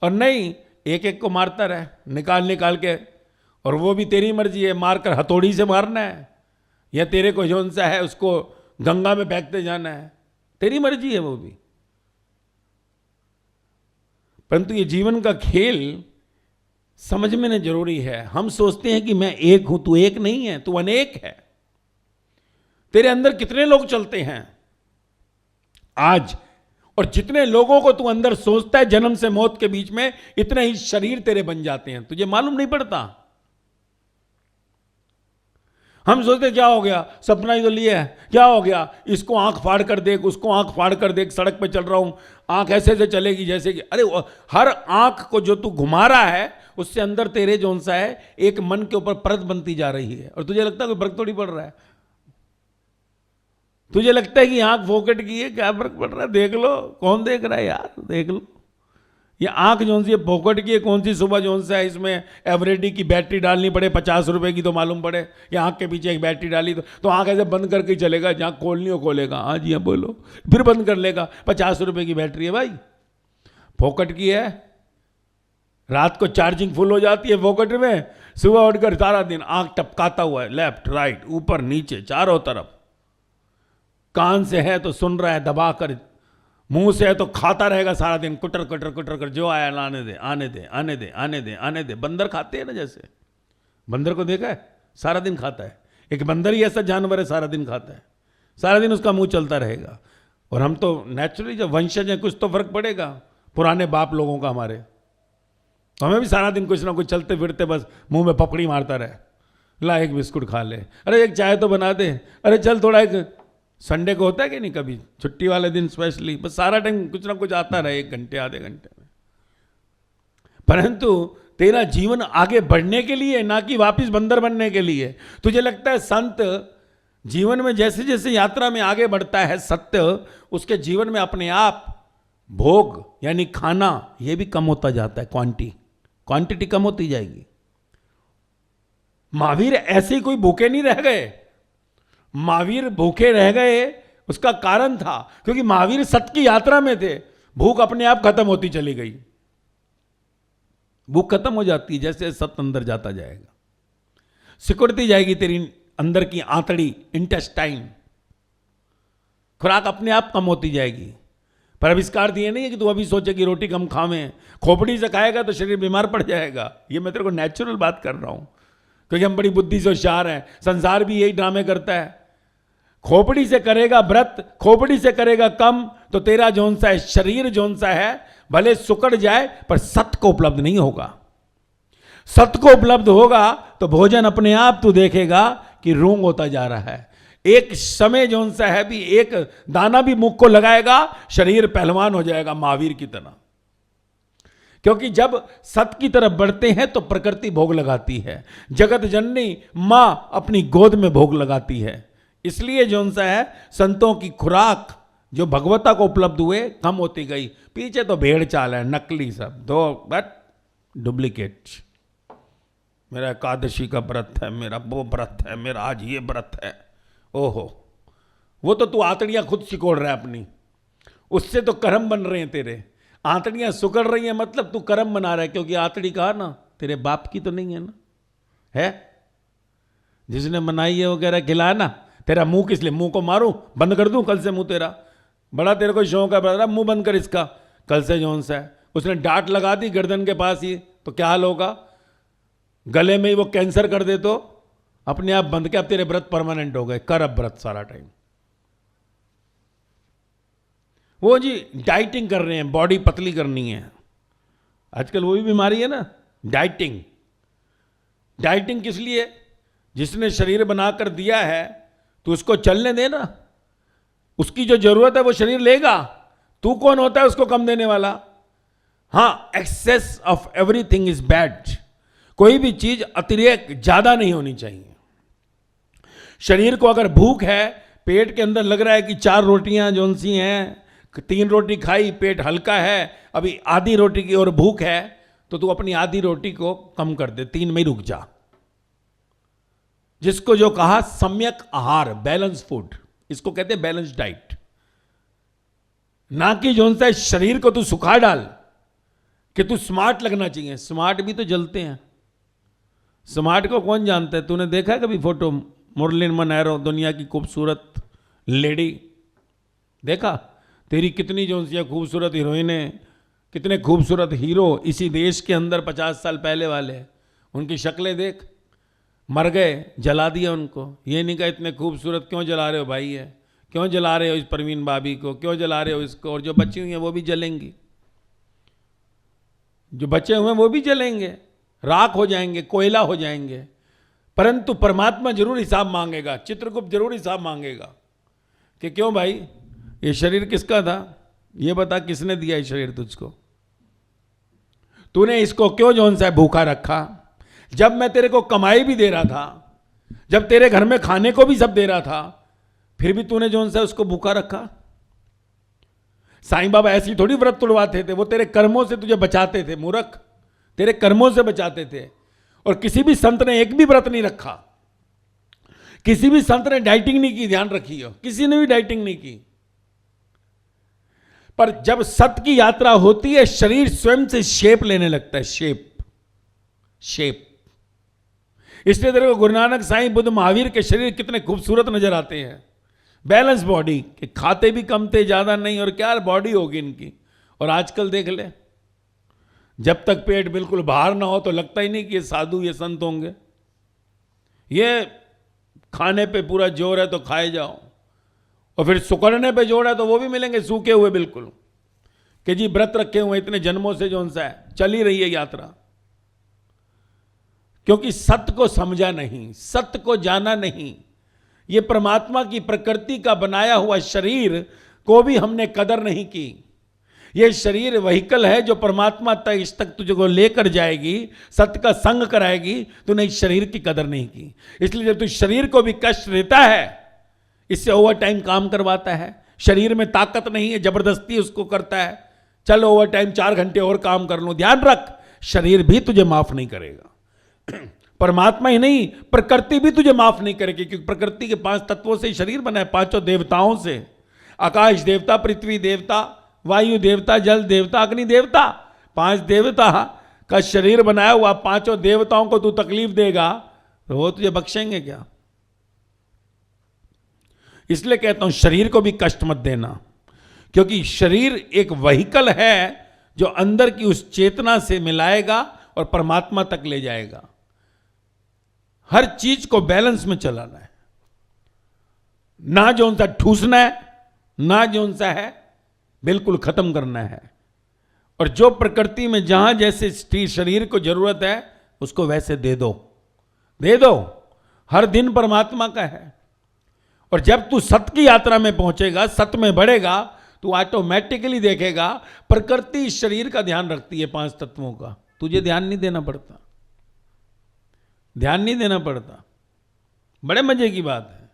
और नहीं, एक एक को मारता रहे निकाल निकाल के। और वो भी तेरी मर्जी है, मारकर हथौड़ी से मारना है या तेरे को जोन सा है उसको गंगा में फेंकते जाना है, तेरी मर्जी है वो भी। परंतु ये जीवन का खेल समझ में जरूरी है। हम सोचते हैं कि मैं एक हूं, तू एक नहीं है, तू अनेक है। तेरे अंदर कितने लोग चलते हैं आज, और जितने लोगों को तू अंदर सोचता है जन्म से मौत के बीच में, इतने ही शरीर तेरे बन जाते हैं, तुझे मालूम नहीं पड़ता। हम सोचते क्या हो गया, सपना ही तो लिया है, क्या हो गया, इसको आंख फाड़ कर देख, उसको आंख फाड़ कर देख, सड़क पे चल रहा हूं, आंख ऐसे से चलेगी जैसे कि, अरे हर आंख को जो तू घुमा रहा है उससे अंदर तेरे जोन सा है एक मन के ऊपर परत बनती जा रही है, और तुझे लगता है कोई फर्क थोड़ी पड़ रहा है। तुझे लगता है कि आंख फोकट की है, क्या फर्क पड़ रहा है, देख लो, कौन देख रहा है यार, देख लो। ये आंख जोन सी है फोकट की है, कौन सी सुबह जोन सा है इसमें एवरेडी की बैटरी डालनी पड़े 50 रुपए की तो मालूम पड़े, या आंख के पीछे एक बैटरी डाली तो आंख ऐसे बंद करके चलेगा, जहां खोलनी हो खोलेगा, हाँ जी हाँ बोलो, फिर बंद कर लेगा। 50 रुपए की बैटरी है भाई, फोकट की है। रात को चार्जिंग फुल हो जाती है फोकट में, सुबह उठकर सारा दिन आंख टपकाता हुआ है, लेफ्ट राइट ऊपर नीचे चारों तरफ। कान से है तो सुन रहा है दबाकर, मुंह से है तो खाता रहेगा सारा दिन, कुटर कुटर कुटर कर, जो आया लाने दे, आने दे, आने दे, आने दे, आने दे। बंदर खाते हैं ना, जैसे बंदर को देखा है, सारा दिन खाता है। एक बंदर ही ऐसा जानवर है, सारा दिन खाता है, सारा दिन उसका मुंह चलता रहेगा। और हम तो नेचुरली जब वंशज हैं, कुछ तो फर्क पड़ेगा पुराने बाप लोगों का हमारे, तो हमें भी सारा दिन कुछ ना कुछ चलते फिरते बस मुंह में पपड़ी मारता रहे, ला एक बिस्कुट खा ले, अरे एक चाय तो बना दे, अरे चल थोड़ा एक, संडे को होता है कि नहीं कभी, छुट्टी वाले दिन स्पेशली, बस सारा टाइम कुछ ना कुछ आता रहे, 1 घंटे आधे घंटे में। परंतु तेरा जीवन आगे बढ़ने के लिए, ना कि वापिस बंदर बनने के लिए। तुझे लगता है संत जीवन में जैसे जैसे यात्रा में आगे बढ़ता है, सत्य उसके जीवन में अपने आप भोग यानी खाना यह भी कम होता जाता है, क्वांटिटी कम होती जाएगी। महावीर ऐसे ही कोई भूखे नहीं रह गए, महावीर भूखे रह गए उसका कारण था क्योंकि महावीर सत्य की यात्रा में थे। भूख अपने आप खत्म होती चली गई, भूख खत्म हो जाती है जैसे सत्य अंदर जाता जाएगा, सिकुड़ती जाएगी तेरी अंदर की आंतड़ी, इंटेस्टाइन, खुराक अपने आप कम होती जाएगी। पर आविष्कार दिए नहीं है कि तू अभी सोचे कि रोटी कम खावें, खोपड़ी से खाएगा तो शरीर बीमार पड़ जाएगा। ये मैं तेरे को नेचुरल बात कर रहा हूं क्योंकि हम बड़ी बुद्धि से होशियार हैं। संसार भी यही ड्रामे करता है, खोपड़ी से करेगा व्रत, खोपड़ी से करेगा कम तो तेरा जोन सा है शरीर, जोन सा है भले सुकड़ जाए पर सत्य को उपलब्ध नहीं होगा। सत्य को उपलब्ध होगा तो भोजन अपने आप तू देखेगा कि रूंग होता जा रहा है। एक समय जोन सा है भी एक दाना भी मुख को लगाएगा, शरीर पहलवान हो जाएगा महावीर की तरह। क्योंकि जब सत की तरफ बढ़ते हैं तो प्रकृति भोग लगाती है, जगत जननी मां अपनी गोद में भोग लगाती है। इसलिए जो सा है संतों की खुराक जो भगवता को उपलब्ध हुए कम होती गई। पीछे तो भेड़ चाल है, नकली सब, दो बट डुप्लीकेट। मेरा एकादशी का व्रत है, मेरा वो व्रत है, मेरा आज ये व्रत है। ओहो, वो तो तू आंतड़ियां खुद सिकोड़ रहा है अपनी, उससे तो कर्म बन रहे हैं तेरे। आंतड़ियां सुकड़ रही हैं मतलब तू कर्म बना रहा है, क्योंकि आंतड़ी कहा ना तेरे बाप की तो नहीं है ना, है जिसने बनाई है वगैरह खिलाया ना। तेरा मुंह किस लिए, मुंह को मारूं, बंद कर दूं कल से मुंह तेरा, बड़ा तेरे को शौक है, बड़ा मुंह बंद कर इसका कल से जौन सा है। उसने डांट लगा दी गर्दन के पास ही तो क्या हाल होगा, गले में ही वो कैंसर कर दे तो अपने आप बंद के, अब तेरे व्रत परमानेंट हो गए। कर अब व्रत सारा टाइम। वो जी डाइटिंग कर रहे हैं, बॉडी पतली करनी है, आजकल वो भी बीमारी है ना, डाइटिंग। डाइटिंग किस लिए, जिसने शरीर बनाकर दिया है तो उसको चलने देना, उसकी जो जरूरत है वो शरीर लेगा। तू कौन होता है उसको कम देने वाला। हाँ, excess of everything is bad. कोई भी चीज अतिरेक ज्यादा नहीं होनी चाहिए। शरीर को अगर भूख है, पेट के अंदर लग रहा है कि 4 रोटियां जोन सी हैं, 3 रोटी खाई, पेट हल्का है, अभी आधी रोटी की और भूख है, तो तू अपनी आधी रोटी को कम कर दे, 3 में ही रुक जा। जिसको जो कहा सम्यक आहार, बैलेंस फूड, इसको कहते हैं बैलेंस डाइट। ना कि जोन सा शरीर को तू सुखा डाल कि तू स्मार्ट लगना चाहिए। स्मार्ट भी तो जलते हैं। स्मार्ट को कौन जानता है, तूने देखा कभी फोटो मुरलीन मनैरो, दुनिया की खूबसूरत लेडी, देखा तेरी कितनी जो सी खूबसूरत हीरोइनें, कितने खूबसूरत हीरो इसी देश के अंदर 50 साल पहले वाले, उनकी शक्लें देख। मर गए, जला दिया उनको। ये नहीं कहा इतने खूबसूरत क्यों जला रहे हो भाई, है क्यों जला रहे हो इस परवीन भाभी को, क्यों जला रहे हो इसको, और जो बची हुई हैं वो भी जलेंगी, जो बचे हुए हैं वो भी जलेंगे, राख हो जाएंगे, कोयला हो जाएंगे। परंतु परमात्मा जरूर हिसाब मांगेगा, चित्रगुप्त जरूर हिसाब मांगेगा कि क्यों भाई ये शरीर किसका था, ये बता किसने दिया ये शरीर तुझको, तूने इसको क्यों जौन सा भूखा रखा। जब मैं तेरे को कमाई भी दे रहा था, जब तेरे घर में खाने को भी सब दे रहा था, फिर भी तूने जौन सा उसको भूखा रखा। साईं बाबा ऐसी थोड़ी व्रत तुड़वाते थे, वो तेरे कर्मों से तुझे बचाते थे मूर्ख, तेरे कर्मों से बचाते थे। और किसी भी संत ने एक भी व्रत नहीं रखा, किसी भी संत ने डाइटिंग नहीं की, ध्यान रखिए, किसी ने भी डाइटिंग नहीं की। पर जब सत की यात्रा होती है, शरीर स्वयं से शेप लेने लगता है, शेप। इसलिए तेरे को गुरु नानक, साईं, बुद्ध, महावीर के शरीर कितने खूबसूरत नजर आते हैं। बैलेंस बॉडी, कि खाते भी कम थे, ज्यादा नहीं, और क्या बॉडी होगी इनकी। और आजकल देख ले, जब तक पेट बिल्कुल बाहर ना हो तो लगता ही नहीं कि ये साधु, ये संत होंगे। ये खाने पे पूरा जोर है तो खाए जाओ, और फिर सुकड़ने पे जोर है तो वो भी मिलेंगे सूखे हुए बिल्कुल, कि जी व्रत रखे हुए इतने जन्मों से, जो सा है चल ही रही है यात्रा। क्योंकि सत्य को समझा नहीं, सत्य को जाना नहीं। ये परमात्मा की प्रकृति का बनाया हुआ शरीर को भी हमने कदर नहीं की। ये शरीर व्हीकल है जो परमात्मा तक तुझको लेकर जाएगी, सत्य का संग कराएगी। तूने इस शरीर की कदर नहीं की, इसलिए जब तू शरीर को भी कष्ट देता है, इससे ओवर टाइम काम करवाता है, शरीर में ताकत नहीं है, जबरदस्ती उसको करता है, चल ओवर टाइम 4 घंटे और काम कर लो। ध्यान रख, शरीर भी तुझे माफ नहीं करेगा। परमात्मा ही नहीं, प्रकृति भी तुझे माफ नहीं करेगी, क्योंकि प्रकृति के 5 तत्वों से शरीर बना है, 5 देवताओं से, आकाश देवता, पृथ्वी देवता, वायु देवता, जल देवता, अग्नि देवता, 5 देवता का शरीर बनाया हुआ। 5 देवताओं को तू तकलीफ देगा तो वो तुझे बख्शेंगे क्या। इसलिए कहता हूं शरीर को भी कष्ट मत देना, क्योंकि शरीर एक व्हीकल है जो अंदर की उस चेतना से मिलाएगा और परमात्मा तक ले जाएगा। हर चीज को बैलेंस में चलाना है, ना जो सा ठूसना है, ना जो सा है बिल्कुल खत्म करना है। और जो प्रकृति में जहां जैसे शरीर को जरूरत है उसको वैसे दे दो, दे दो। हर दिन परमात्मा का है। और जब तू सत्य की यात्रा में पहुंचेगा, सत्य में बढ़ेगा, तू ऑटोमेटिकली देखेगा प्रकृति शरीर का ध्यान रखती है, 5 तत्वों का, तुझे ध्यान नहीं देना पड़ता, ध्यान नहीं देना पड़ता। बड़े मजे की बात है।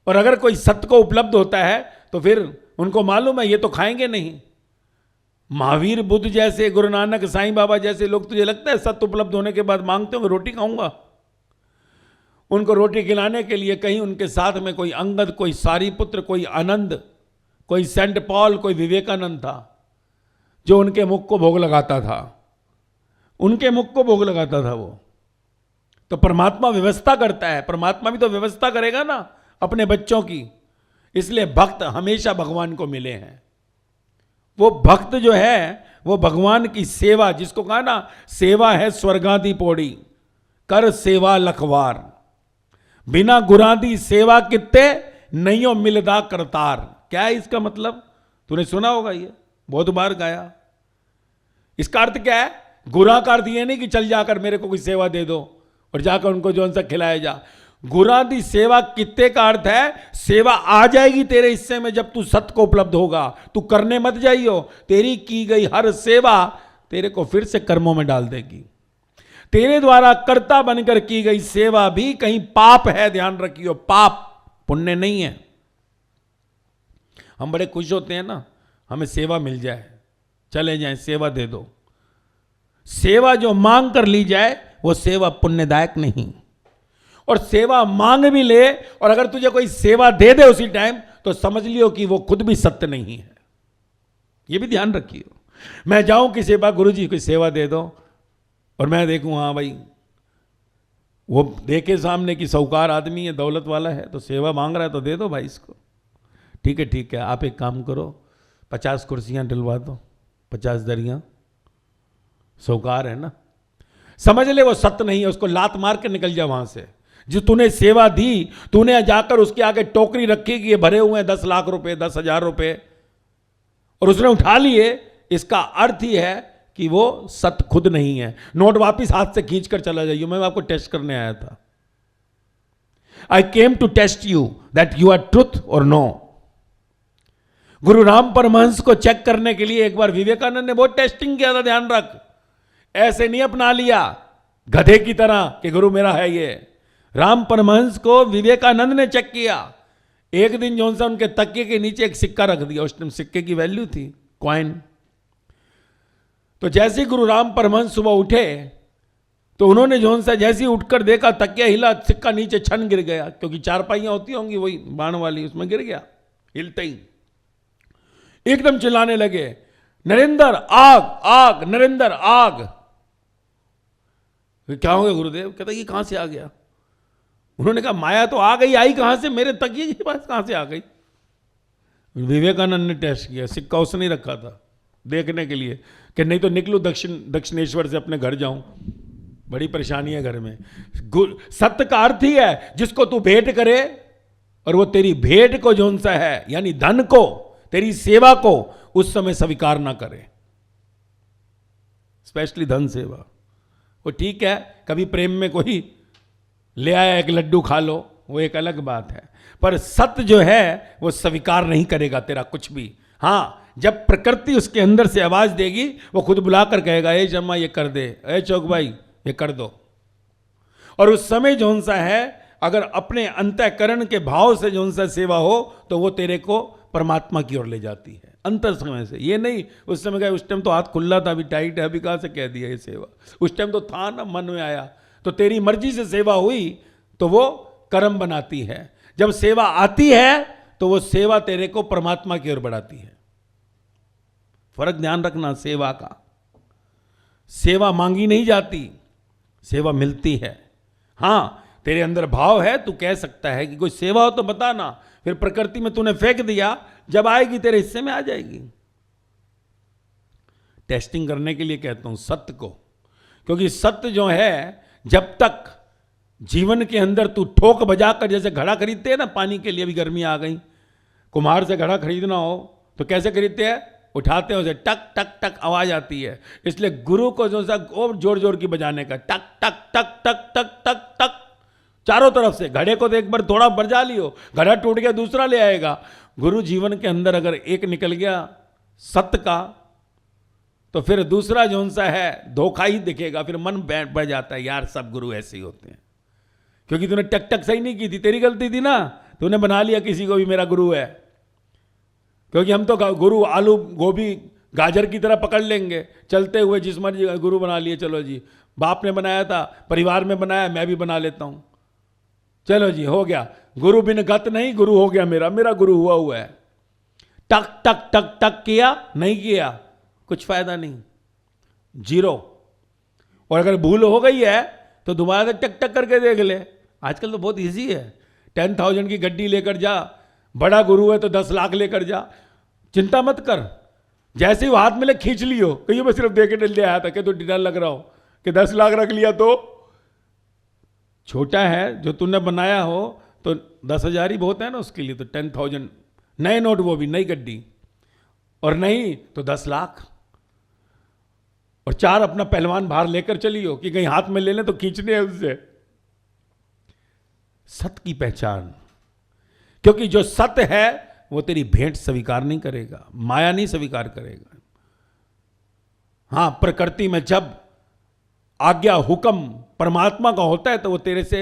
और अगर कोई सत्य को उपलब्ध होता है तो फिर उनको मालूम है ये तो खाएंगे नहीं। महावीर बुद्ध जैसे, गुरु नानक, साईं बाबा जैसे लोग, तुझे लगता है सत्य उपलब्ध होने के बाद मांगते होंगे रोटी खाऊंगा? उनको रोटी खिलाने के लिए कहीं उनके साथ में कोई अंगद, कोई सारीपुत्र, कोई आनंद, कोई सेंट पॉल, कोई विवेकानंद था जो उनके मुख को भोग लगाता था, उनके मुख को भोग लगाता था वो। तो परमात्मा व्यवस्था करता है, परमात्मा भी तो व्यवस्था करेगा ना अपने बच्चों की। इसलिए भक्त हमेशा भगवान को मिले हैं। वो भक्त जो है वो भगवान की सेवा, जिसको कहा ना सेवा है स्वर्गादि पौड़ी, कर सेवा लखवार, बिना गुरादी सेवा कित्ते नैयो मिलदा करतार। क्या है इसका मतलब? तूने सुना होगा, ये बहुत बार गाया। इसका अर्थ क्या है? गुरा का अर्थ ये नहीं कि चल जाकर मेरे को कोई सेवा दे दो और जाकर उनको जो सा खिलाया जा। गुरादी सेवा कित्ते का अर्थ है सेवा आ जाएगी तेरे हिस्से में जब तू सत्य को उपलब्ध होगा। तू करने मत जाइयो, तेरी की गई हर सेवा तेरे को फिर से कर्मों में डाल देगी। तेरे द्वारा कर्ता बनकर की गई सेवा भी कहीं पाप है, ध्यान रखियो, पाप, पुण्य नहीं है। हम बड़े खुश होते हैं ना हमें सेवा मिल जाए, चले जाए सेवा दे दो। सेवा जो मांग कर ली जाए वो सेवा पुण्यदायक नहीं। और सेवा मांग भी ले और अगर तुझे कोई सेवा दे दे उसी टाइम तो समझ लियो कि वो खुद भी सत्य नहीं है। ये भी ध्यान रखियो। मैं जाऊं किसी सेवा, गुरु जी कोई सेवा दे दो, और मैं देखूं हाँ भाई वो देखे सामने कि साहूकार आदमी है, दौलत वाला है, तो सेवा मांग रहा है तो दे दो भाई इसको। ठीक है ठीक है, आप एक काम करो 50 कुर्सियां डलवा दो, 50 दरियां, साहूकार है ना, समझ ले वो सत्य नहीं है, उसको लात मार के निकल जा वहां से। जो तूने सेवा दी, तूने जाकर उसके आगे टोकरी रखी कि ये भरे हुए हैं 10 लाख रुपए, 10,000 रुपए, और उसने उठा लिए, इसका अर्थ ही है कि वो सत्य खुद नहीं है। नोट वापिस हाथ से खींच कर चला जाइए, मैं आपको टेस्ट करने आया था। I came to test you that you are truth और नो। गुरु राम परमहंस को चेक करने के लिए एक बार विवेकानंद ने बहुत टेस्टिंग किया था, ध्यान रख। ऐसे नहीं अपना लिया गधे की तरह कि गुरु मेरा है ये। राम परमहंस को विवेकानंद ने चेक किया। एक दिन जो सा उनके तकिए के नीचे एक सिक्का रख दिया, उस टाइम सिक्के की वैल्यू थी, कॉइन। तो जैसे ही गुरु राम परमहंस सुबह उठे तो उन्होंने जो सा जैसे ही उठकर देखा, तकिया हिला, सिक्का नीचे छन गिर गया, क्योंकि 4 पाइयां होती होंगी वही बाण वाली, उसमें गिर गया हिलते ही। एकदम चिल्लाने लगे, नरेंद्र आग, आग, नरेंद्र आग। क्या हो गया गुरुदेव? कहता ये कहां से आ गया? उन्होंने कहा माया तो आ गई, आई कहां से? मेरे तकिए के पास कहां से आ गई? विवेकानंद ने टेस्ट किया, सिक्का उसने नहीं रखा था देखने के लिए कि नहीं तो निकलूं दक्षिणेश्वर से अपने घर जाऊं, बड़ी परेशानी है घर में। सत्य का अर्थ ही है जिसको तू भेंट करे और वो तेरी भेंट को जोन सा है, यानी धन को, तेरी सेवा को उस समय स्वीकार ना करे, स्पेशली धन सेवा। वो ठीक है, कभी प्रेम में कोई ले आया एक लड्डू खा लो, वो एक अलग बात है, पर सत्य जो है वो स्वीकार नहीं करेगा तेरा कुछ भी। हाँ, जब प्रकृति उसके अंदर से आवाज देगी वो खुद बुलाकर कहेगा ए जम्मा ये कर दे, ए चौक भाई ये कर दो। और उस समय जौन सा है, अगर अपने अंतःकरण के भाव से जौन सा सेवा हो तो वो तेरे को परमात्मा की ओर ले जाती है अंतर समय से। ये नहीं उस समय कहे उस टाइम तो हाथ खुला था, अभी टाइट है, अभी कहाँ से कह दिया ये सेवा। उस टाइम तो था ना, मन में आया तो तेरी मर्जी से सेवा हुई तो वो कर्म बनाती है। जब सेवा आती है तो वो सेवा तेरे को परमात्मा की ओर बढ़ाती है। फर्क ध्यान रखना सेवा का। सेवा मांगी नहीं जाती, सेवा मिलती है। हाँ, तेरे अंदर भाव है, तू कह सकता है कि कोई सेवा हो तो बताना, फिर प्रकृति में तूने फेंक दिया, जब आएगी तेरे हिस्से में आ जाएगी। टेस्टिंग करने के लिए कहता हूं सत्य को, क्योंकि सत्य जो है जब तक जीवन के अंदर तू ठोक बजाकर, जैसे घड़ा खरीदते हैं ना पानी के लिए, अभी गर्मी आ गई, कुम्हार से घड़ा खरीदना हो तो कैसे खरीदते हैं? उठाते हैं उसे, टक टक टक आवाज आती है। इसलिए गुरु को जो सा और जोर जोर की बजाने का, टक टक टक टक टक टक टक, चारों तरफ से। घड़े को तो एक बार थोड़ा बजा लियो, घड़ा टूट गया दूसरा ले आएगा। गुरु जीवन के अंदर अगर एक निकल गया सत्य का, तो फिर दूसरा जोन सा है धोखा ही दिखेगा। फिर मन बैठ बढ़ जाता है, यार सब गुरु ऐसे ही होते हैं, क्योंकि तूने टक टक सही नहीं की थी, तेरी गलती थी ना, तूने बना लिया किसी को भी मेरा गुरु है। क्योंकि हम तो गुरु आलू गोभी गाजर की तरह पकड़ लेंगे चलते हुए, जिस मर्जी गुरु बना लिए, चलो जी बाप ने बनाया था, परिवार में बनाया, मैं भी बना लेता हूं, चलो जी हो गया। गुरु बिन गत नहीं, गुरु हो गया मेरा गुरु हुआ है। टक टक टक टक किया, नहीं किया, कुछ फायदा नहीं, जीरो। और अगर भूल हो गई है तो दोबारा से टक टक करके देख ले। आजकल तो बहुत इजी है, 10,000 की गड्डी लेकर जा, बड़ा गुरु है तो 10 लाख लेकर जा, चिंता मत कर। जैसे ही वो हाथ में ले खींच लियो, कहियो मैं सिर्फ दे के ले आया था, कि तो डर लग रहा हो कि 10 लाख रख लिया तो छोटा है। जो तूने बनाया हो तो 10,000 ही बहुत है ना उसके लिए, तो 10,000 नए नोट, वो भी नई गड्डी, और नहीं तो 10 लाख, और 4 अपना पहलवान बाहर लेकर चलियो कि कहीं हाथ में ले लें तो खींचने है उससे। सत्य की पहचान, क्योंकि जो सत्य है वो तेरी भेंट स्वीकार नहीं करेगा, माया नहीं स्वीकार करेगा। हां, प्रकृति में जब आज्ञा हुक्म परमात्मा का होता है तो वो तेरे से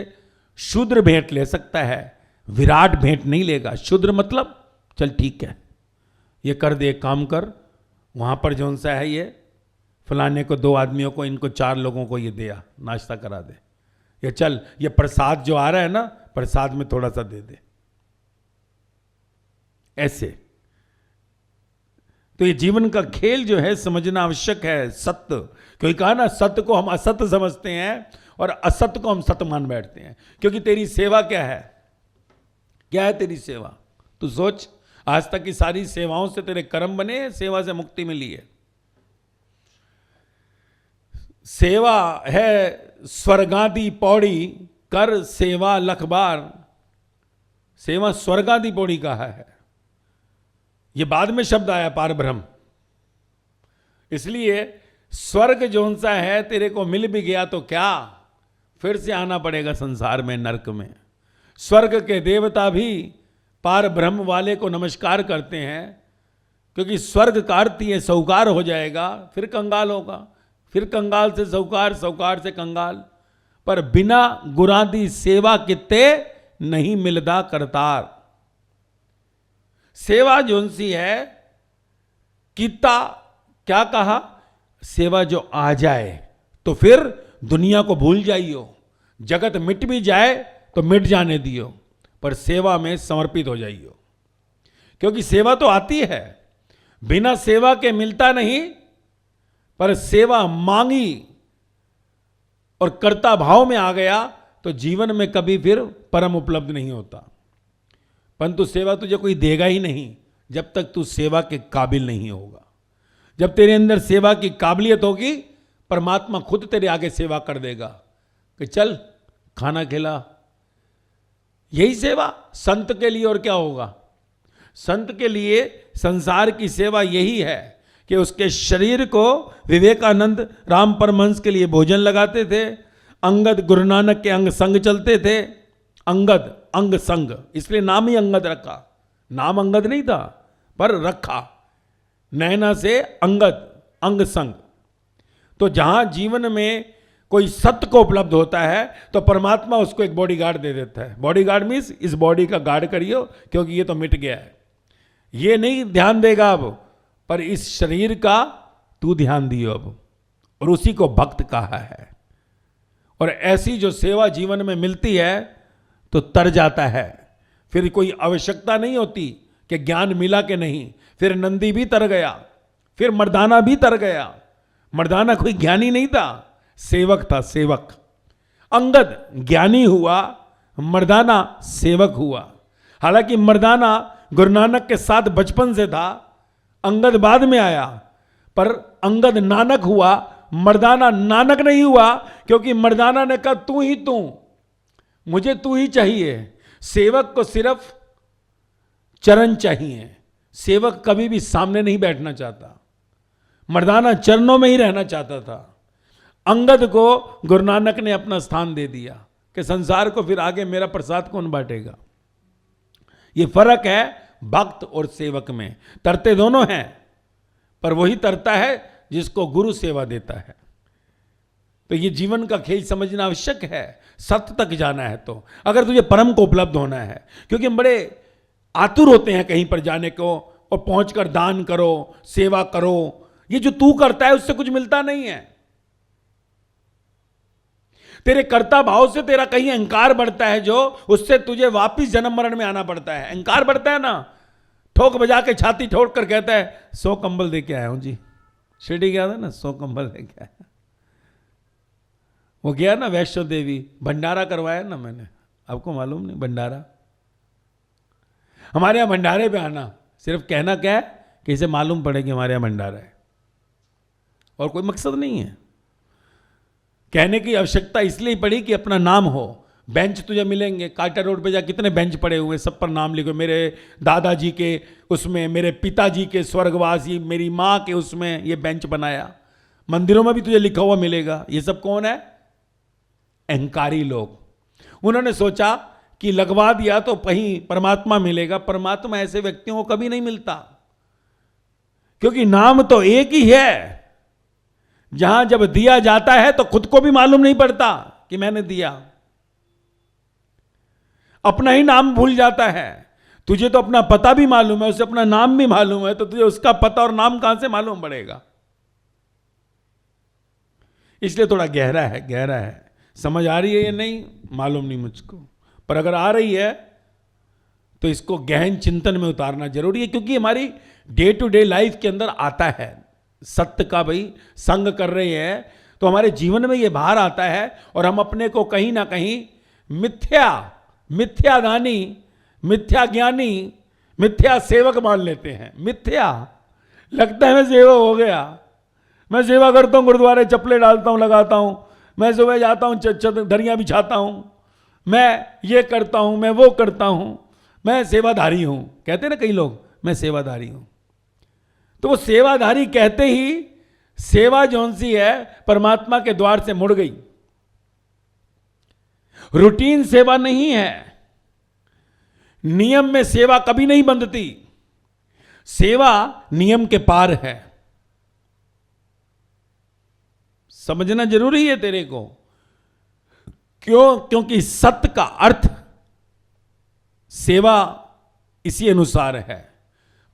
शूद्र भेंट ले सकता है, विराट भेंट नहीं लेगा। शूद्र मतलब चल ठीक है, ये कर दे, काम कर, वहां पर जौन सा है ये फलाने को 2 आदमियों को, इनको 4 लोगों को ये दिया, नाश्ता करा दे, ये चल ये प्रसाद जो आ रहा है ना, प्रसाद में थोड़ा सा दे दे, ऐसे। तो ये जीवन का खेल जो है समझना आवश्यक है। सत्य, क्योंकि कहा ना, सत्य को हम असत्य समझते हैं और असत्य को हम सत्य मान बैठते हैं। क्योंकि तेरी सेवा क्या है, क्या है तेरी सेवा? तू सोच, आज तक की सारी सेवाओं से तेरे कर्म बने, सेवा से मुक्ति मिली है। सेवा है स्वर्गादि पौड़ी, कर सेवा लखबार। सेवा स्वर्गादि पौड़ी कहा है, ये बाद में शब्द आया पार ब्रह्म। इसलिए स्वर्ग जौन सा है तेरे को मिल भी गया तो क्या, फिर से आना पड़ेगा संसार में, नरक में। स्वर्ग के देवता भी पार ब्रह्म वाले को नमस्कार करते हैं, क्योंकि स्वर्ग का अर्थ ये साहूकार हो जाएगा, फिर कंगाल होगा, फिर कंगाल से साहूकार, साहूकार से कंगाल। पर बिना गुरादी सेवा कित्ते नहीं मिलदा करतार। सेवा जोन सी है किता, क्या कहा, सेवा जो आ जाए तो फिर दुनिया को भूल जाइयो, जगत मिट भी जाए तो मिट जाने दियो, पर सेवा में समर्पित हो जाइयो। क्योंकि सेवा तो आती है, बिना सेवा के मिलता नहीं, पर सेवा मांगी और कर्ता भाव में आ गया तो जीवन में कभी फिर परम उपलब्ध नहीं होता। परंतु सेवा तुझे कोई देगा ही नहीं जब तक तू सेवा के काबिल नहीं होगा। जब तेरे अंदर सेवा की काबिलियत होगी, परमात्मा खुद तेरे आगे सेवा कर देगा कि चल खाना खिला। यही सेवा संत के लिए और क्या होगा? संत के लिए संसार की सेवा यही है कि उसके शरीर को विवेकानंद राम परमहंस के लिए भोजन लगाते थे, अंगद गुरु नानक के अंग संग चलते थे। अंगद अंग संग, इसलिए नाम ही अंगद रखा। नाम अंगद नहीं था पर रखा, नैना से अंगद, अंग संग। तो जहां जीवन में कोई सत्य को उपलब्ध होता है तो परमात्मा उसको एक बॉडीगार्ड दे देता है। बॉडीगार्ड मीन्स इस बॉडी का गार्ड करियो, क्योंकि ये तो मिट गया है, ये नहीं ध्यान देगा अब, पर इस शरीर का तू ध्यान दियो अब, और उसी को भक्त कहा है। और ऐसी जो सेवा जीवन में मिलती है तो तर जाता है, फिर कोई आवश्यकता नहीं होती कि ज्ञान मिला कि नहीं। फिर नंदी भी तर गया, फिर मर्दाना भी तर गया। मर्दाना कोई ज्ञानी नहीं था, सेवक था, सेवक। अंगद ज्ञानी हुआ, मर्दाना सेवक हुआ। हालांकि मर्दाना गुरु नानक के साथ बचपन से था, अंगद बाद में आया, पर अंगद नानक हुआ, मर्दाना नानक नहीं हुआ, क्योंकि मर्दाना ने कहा तू ही तू, मुझे तू ही चाहिए। सेवक को सिर्फ चरण चाहिए, सेवक कभी भी सामने नहीं बैठना चाहता। मर्दाना चरणों में ही रहना चाहता था। अंगद को गुरु नानक ने अपना स्थान दे दिया कि संसार को फिर आगे मेरा प्रसाद कौन बांटेगा। ये फर्क है भक्त और सेवक में। तरते दोनों हैं, पर वही तरता है जिसको गुरु सेवा देता है। तो ये जीवन का खेल समझना आवश्यक है, सत्य तक जाना है तो, अगर तुझे परम को उपलब्ध होना है। क्योंकि हम बड़े आतुर होते हैं कहीं पर जाने को, और पहुंचकर दान करो, सेवा करो। ये जो तू करता है उससे कुछ मिलता नहीं है। तेरे कर्ता भाव से तेरा कहीं अहंकार बढ़ता है, जो उससे तुझे वापिस जन्म मरण में आना पड़ता है। अहंकार बढ़ता है ना, ठोक बजा के छाती ठोक कर कहता है 100 कंबल दे के आया हूं जी। शिरडी गया था ना, 100 कंबल दे के आया। वो गया ना वैष्णो देवी, भंडारा करवाया ना मैंने, आपको मालूम नहीं भंडारा। हमारे यहां भंडारे पे आना, सिर्फ कहना क्या है कि इसे मालूम पड़े कि हमारे यहां भंडारा है, और कोई मकसद नहीं है। कहने की आवश्यकता इसलिए पड़ी कि अपना नाम हो। बेंच तुझे मिलेंगे, काटा रोड पे जा कितने बेंच पड़े हुए, सब पर नाम लिखो। मेरे दादाजी के उसमें, मेरे पिताजी के स्वर्गवासी, मेरी माँ के उसमें ये बेंच बनाया। मंदिरों में भी तुझे लिखा हुआ मिलेगा। ये सब कौन है? अहंकारी लोग। उन्होंने सोचा कि लगवा दिया तो कहीं परमात्मा मिलेगा। परमात्मा ऐसे व्यक्तियों को कभी नहीं मिलता, क्योंकि नाम तो एक ही है। जहां जब दिया जाता है तो खुद को भी मालूम नहीं पड़ता कि मैंने दिया, अपना ही नाम भूल जाता है। तुझे तो अपना पता भी मालूम है, उसे अपना नाम भी मालूम है, तो तुझे उसका पता और नाम कहां से मालूम पड़ेगा? इसलिए थोड़ा गहरा है, गहरा है। समझ आ रही है या नहीं मालूम नहीं मुझको, पर अगर आ रही है तो इसको गहन चिंतन में उतारना जरूरी है, क्योंकि हमारी डे टू डे लाइफ के अंदर आता है। सत्य का भाई संग कर रहे हैं तो हमारे जीवन में ये बाहर आता है, और हम अपने को कहीं ना कहीं मिथ्या दानी, मिथ्या ज्ञानी, मिथ्या सेवक मान लेते हैं। मिथ्या लगता है मैं सेवक हो गया, मैं सेवा करता हूं, गुरुद्वारे चप्पलें डालता हूं, लगाता हूं, मैं सुबह जाता हूं, दरिया बिछाता हूं, मैं ये करता हूं, मैं वो करता हूं, मैं सेवाधारी हूं। कहते हैं ना कई लोग, मैं सेवाधारी हूं। तो वो सेवाधारी कहते ही सेवा जौन सी है परमात्मा के द्वार से मुड़ गई। रूटीन सेवा नहीं है, नियम में सेवा कभी नहीं बंधती। सेवा नियम के पार है, समझना जरूरी है तेरे को। क्यों? क्योंकि सत्य का अर्थ सेवा इसी अनुसार है,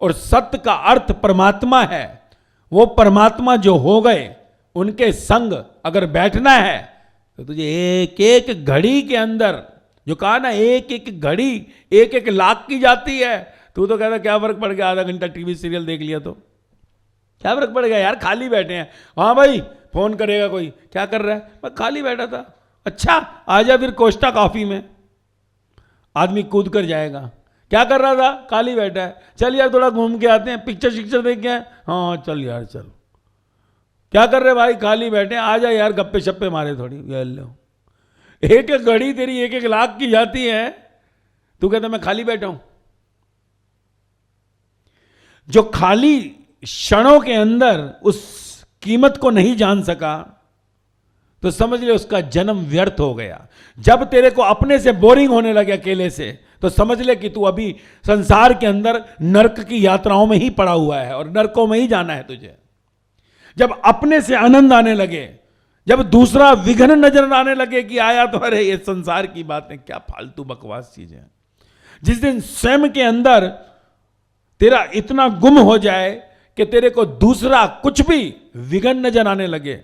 और सत्य का अर्थ परमात्मा है। वो परमात्मा जो हो गए, उनके संग अगर बैठना है तो तुझे एक एक घड़ी के अंदर, जो कहा ना एक एक घड़ी एक एक लाख की जाती है। तू तो कहता क्या फर्क पड़ गया, आधा घंटा टीवी सीरियल देख लिया तो क्या फर्क पड़ गया यार, खाली बैठे हैं। हाँ भाई फोन करेगा कोई, क्या कर रहा है? मैं खाली बैठा था। अच्छा आजा फिर कोस्टा कॉफी में, आदमी कूद कर जाएगा। क्या कर रहा था? खाली बैठा है। चल यार थोड़ा घूम के आते हैं, पिक्चर शिक्चर देख के आए। हाँ चल यार चल। क्या कर रहे भाई? खाली बैठे हैं, आ जा यार गप्पे शप्पे मारे थोड़ी। ये लो, एक एक घड़ी तेरी एक एक लाख की जाती है, तू कहता मैं खाली बैठा हूं। जो खाली क्षणों के अंदर उस कीमत को नहीं जान सका, तो समझ ले उसका जन्म व्यर्थ हो गया। जब तेरे को अपने से बोरिंग होने लगे अकेले से, तो समझ ले कि तू अभी संसार के अंदर नरक की यात्राओं में ही पड़ा हुआ है, और नरकों में ही जाना है तुझे। जब अपने से आनंद आने लगे, जब दूसरा विघ्न नजर आने लगे कि आया तो अरे ये संसार की बातें क्या फालतू बकवास चीजें, जिस दिन स्वयं के अंदर तेरा इतना गुम हो जाए कि तेरे को दूसरा कुछ भी विघ्न नजर आने लगे,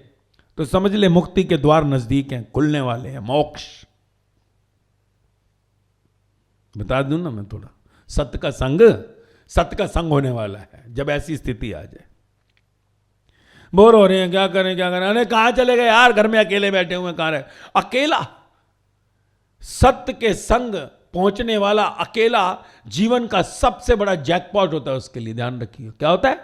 तो समझ ले मुक्ति के द्वार नजदीक हैं, खुलने वाले हैं, मोक्ष। बता दूं ना मैं थोड़ा, सत्य का संग होने वाला है जब ऐसी स्थिति आ जाए। बोर हो रहे हैं, क्या करें क्या करें, अरे कहां चले गए यार, घर में अकेले बैठे हुए, कहां रहे? अकेला, सत्य के संग पहुंचने वाला अकेला जीवन का सबसे बड़ा जैकपॉट होता है। उसके लिए ध्यान रखिए, क्या होता है?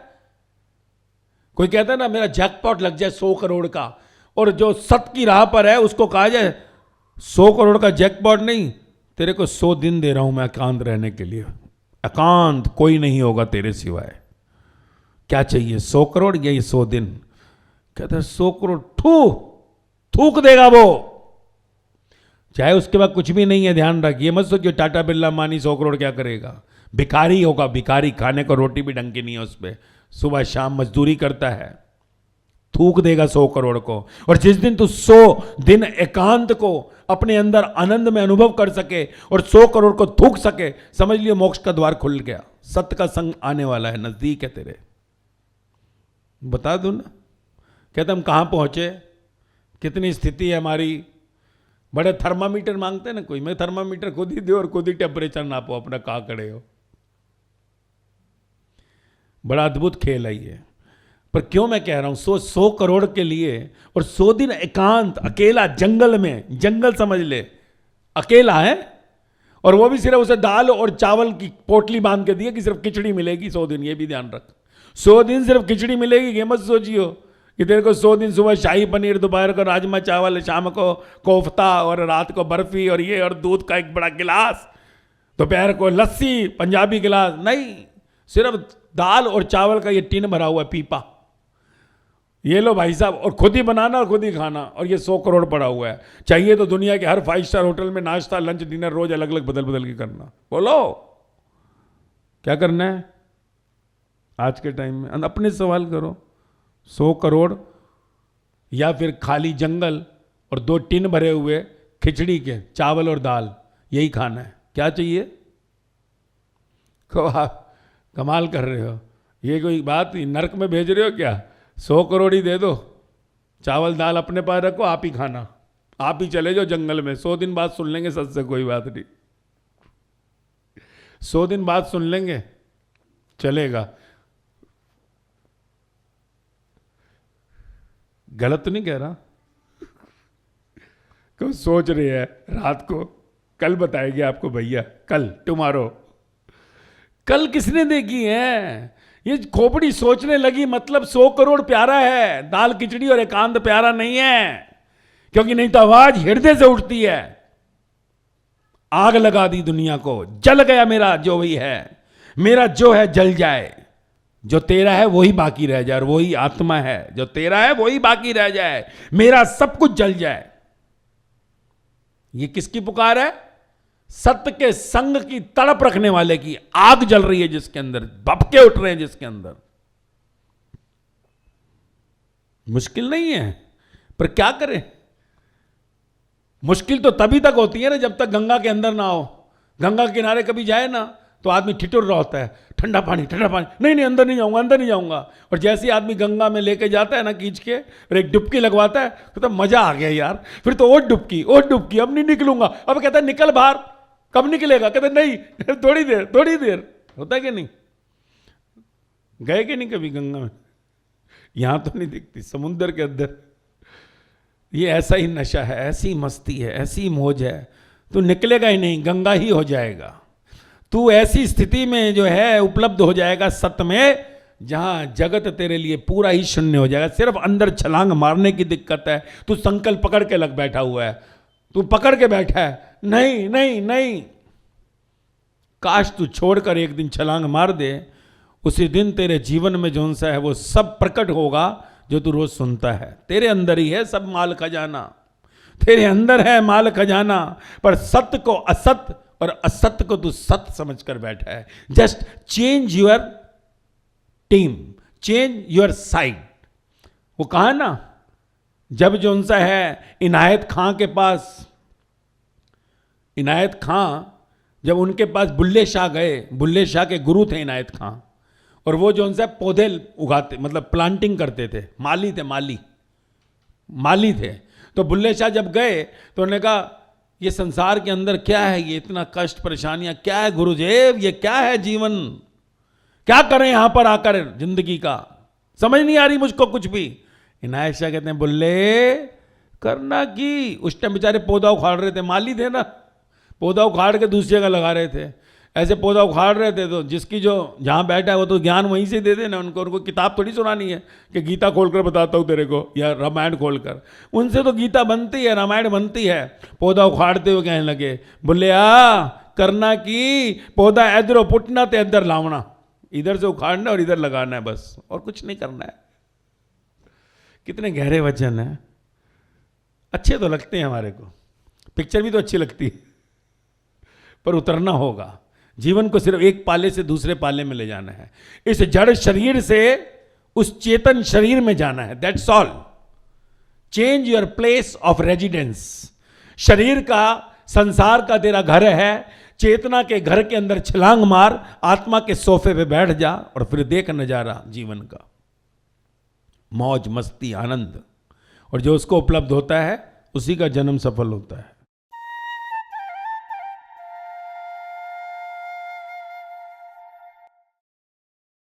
कोई कहता है ना मेरा जैकपॉट लग जाए 100 करोड़ का, और जो सत्य की राह पर है उसको कहा जाए 100 करोड़ का जैकपॉट नहीं, तेरे को 100 दिन दे रहा हूं मैं एकांत रहने के लिए। एकांत, कोई नहीं होगा तेरे सिवाय। क्या चाहिए, 100 करोड़ या ये 100 दिन? कहता है 100 करोड़ थूक देगा वो, चाहे उसके बाद कुछ भी नहीं है। ध्यान रखिए, मत सोचिए टाटा बिरला मानी 100 करोड़ क्या करेगा। भिखारी होगा, भिखारी, खाने को रोटी भी ढंग की नहीं है उस पर, सुबह शाम मजदूरी करता है, थूक देगा 100 करोड़ को। और जिस दिन तू 100 दिन एकांत को अपने अंदर आनंद में अनुभव कर सके और 100 करोड़ को थूक सके, समझ लियो मोक्ष का द्वार खुल गया, सत्य का संग आने वाला है, नजदीक है तेरे। बता दूं ना, कहते हम कहां पहुंचे, कितनी स्थिति है हमारी। बड़े थर्मामीटर मांगते हैं ना कोई, मैं थर्मामीटर खुद ही दे और खुद ही टेम्परेचर नापो अपना, कहां खड़े हो। बड़ा अद्भुत खेल है ये। पर क्यों मैं कह रहा हूं 100 करोड़ के लिए और 100 दिन एकांत अकेला जंगल में, जंगल समझ ले, अकेला है, और वो भी सिर्फ उसे दाल और चावल की पोटली बांध के दिए कि सिर्फ खिचड़ी मिलेगी 100 दिन, ये भी ध्यान रख। 100 दिन सिर्फ खिचड़ी मिलेगी, ये मत सोचियो कि तेरे को 100 दिन सुबह शाही पनीर, दोपहर को राजमा चावल, शाम को कोफ्ता और रात को बर्फी और ये और दूध का एक बड़ा गिलास, दोपहर को लस्सी पंजाबी गिलास, नहीं, सिर्फ दाल और चावल का ये टिन भरा हुआ पीपा, ये लो भाई साहब, और खुद ही बनाना और खुद ही खाना, और ये 100 करोड़ पड़ा हुआ है। चाहिए तो दुनिया के हर 5 स्टार होटल में नाश्ता लंच डिनर रोज अलग अलग बदल बदल के करना। बोलो क्या करना है आज के टाइम में, अपने सवाल करो। 100 करोड़ या फिर खाली जंगल और 2 टिन भरे हुए खिचड़ी के, चावल और दाल, यही खाना है, क्या चाहिए? आप कमाल कर रहे हो, ये कोई बात, नरक में भेज रहे हो क्या? 100 करोड़ ही दे दो, चावल दाल अपने पास रखो, आप ही खाना, आप ही चले जाओ जंगल में। 100 दिन बाद सुन लेंगे सच से, कोई बात नहीं, 100 दिन बाद सुन लेंगे, चलेगा। गलत तो नहीं कह रहा? क्यों सोच रहे हैं रात को, कल बताएंगे आपको भैया, कल, टुमारो। कल किसने देखी है? ये खोपड़ी सोचने लगी मतलब 100 करोड़ प्यारा है, दाल खिचड़ी और एकांत प्यारा नहीं है, क्योंकि नहीं तो आवाज हृदय से उठती है। आग लगा दी दुनिया को, जल गया मेरा जो भी है, मेरा जो है जल जाए, जो तेरा है वही बाकी रह जाए, और वही आत्मा है, जो तेरा है वही बाकी रह जाए, मेरा सब कुछ जल जाए। ये किसकी पुकार है? सत्य के संग की तड़प रखने वाले की। आग जल रही है जिसके अंदर, भपके उठ रहे हैं जिसके अंदर। मुश्किल नहीं है, पर क्या करें? मुश्किल तो तभी तक होती है ना जब तक गंगा के अंदर ना हो। गंगा के किनारे कभी जाए ना तो आदमी ठिठुर रहा होता है, ठंडा पानी, नहीं नहीं अंदर नहीं जाऊंगा, अंदर नहीं जाऊंगा। और जैसे ही आदमी गंगा में लेके जाता है ना खींच के, और एक डुबकी लगवाता है, तो मजा आ गया यार, फिर तो और डुबकी, अब नहीं निकलूंगा। अब कहता है निकल बाहर, कब निकलेगा? कहते नहीं थोड़ी देर। होता है कि नहीं? गए कि नहीं कभी गंगा में? यहां तो नहीं दिखती, समुद्र के अंदर ये ऐसा ही नशा है, ऐसी मस्ती है, ऐसी मौज है, तू निकलेगा ही नहीं, गंगा ही हो जाएगा। तू ऐसी स्थिति में जो है उपलब्ध हो जाएगा सत्य में, जहां जगत तेरे लिए पूरा ही शून्य हो जाएगा। सिर्फ अंदर छलांग मारने की दिक्कत है। तू संकल्प पकड़ के लग बैठा हुआ है, तू पकड़ के बैठा है, नहीं नहीं नहीं। काश तू छोड़कर एक दिन छलांग मार दे, उसी दिन तेरे जीवन में जो सा है वो सब प्रकट होगा जो तू रोज सुनता है। तेरे अंदर ही है सब माल खजाना, तेरे अंदर है माल खजाना। पर सत्य को असत्य और असत्य को तू सत्य समझकर बैठा है। Just change your team, change your side. वो कहा ना, जब जो उनसा है इनायत खां के पास, इनायत खां जब उनके पास बुल्ले शाह गए, बुल्ले शाह के गुरु थे इनायत खां, और वो जो उनसे पौधे उगाते, मतलब प्लांटिंग करते थे, माली थे, माली थे। तो बुल्ले शाह जब गए तो उन्होंने कहा ये संसार के अंदर क्या है, ये इतना कष्ट परेशानियां क्या है गुरुदेव, ये क्या है जीवन, क्या करें यहां पर आकर जिंदगी का, समझ नहीं आ रही मुझको कुछ भी। इनायत शाह कहते हैं बुल्ले करना की, उस टाइम बेचारे पौधा उखाड़ रहे थे, माली थे ना, पौधा उखाड़ के दूसरी जगह लगा रहे थे। ऐसे पौधा उखाड़ रहे थे तो जिसकी जो जहां बैठा है वो तो ज्ञान वहीं से दे देना उनको किताब थोड़ी सुनानी है कि गीता खोलकर बताता हूं तेरे को या रामायण खोलकर। उनसे तो गीता बनती है, रामायण बनती है। पौधा उखाड़ते हुए कहने लगे बोले करना की पौधा इधर पुटना तो इधर लावना, इधर से उखाड़ना और इधर लगाना है बस, और कुछ नहीं करना है। कितने गहरे वचन है, अच्छे तो लगते हैं हमारे को, पिक्चर भी तो अच्छी लगती है, पर उतरना होगा। जीवन को सिर्फ एक पाले से दूसरे पाले में ले जाना है, इस जड़ शरीर से उस चेतन शरीर में जाना है, that's all. Change your place of residence. शरीर का, संसार का तेरा घर है, चेतना के घर के अंदर छलांग मार, आत्मा के सोफे पे बैठ जा और फिर देख नजारा जीवन का, मौज मस्ती आनंद। और जो उसको उपलब्ध होता है उसी का जन्म सफल होता है।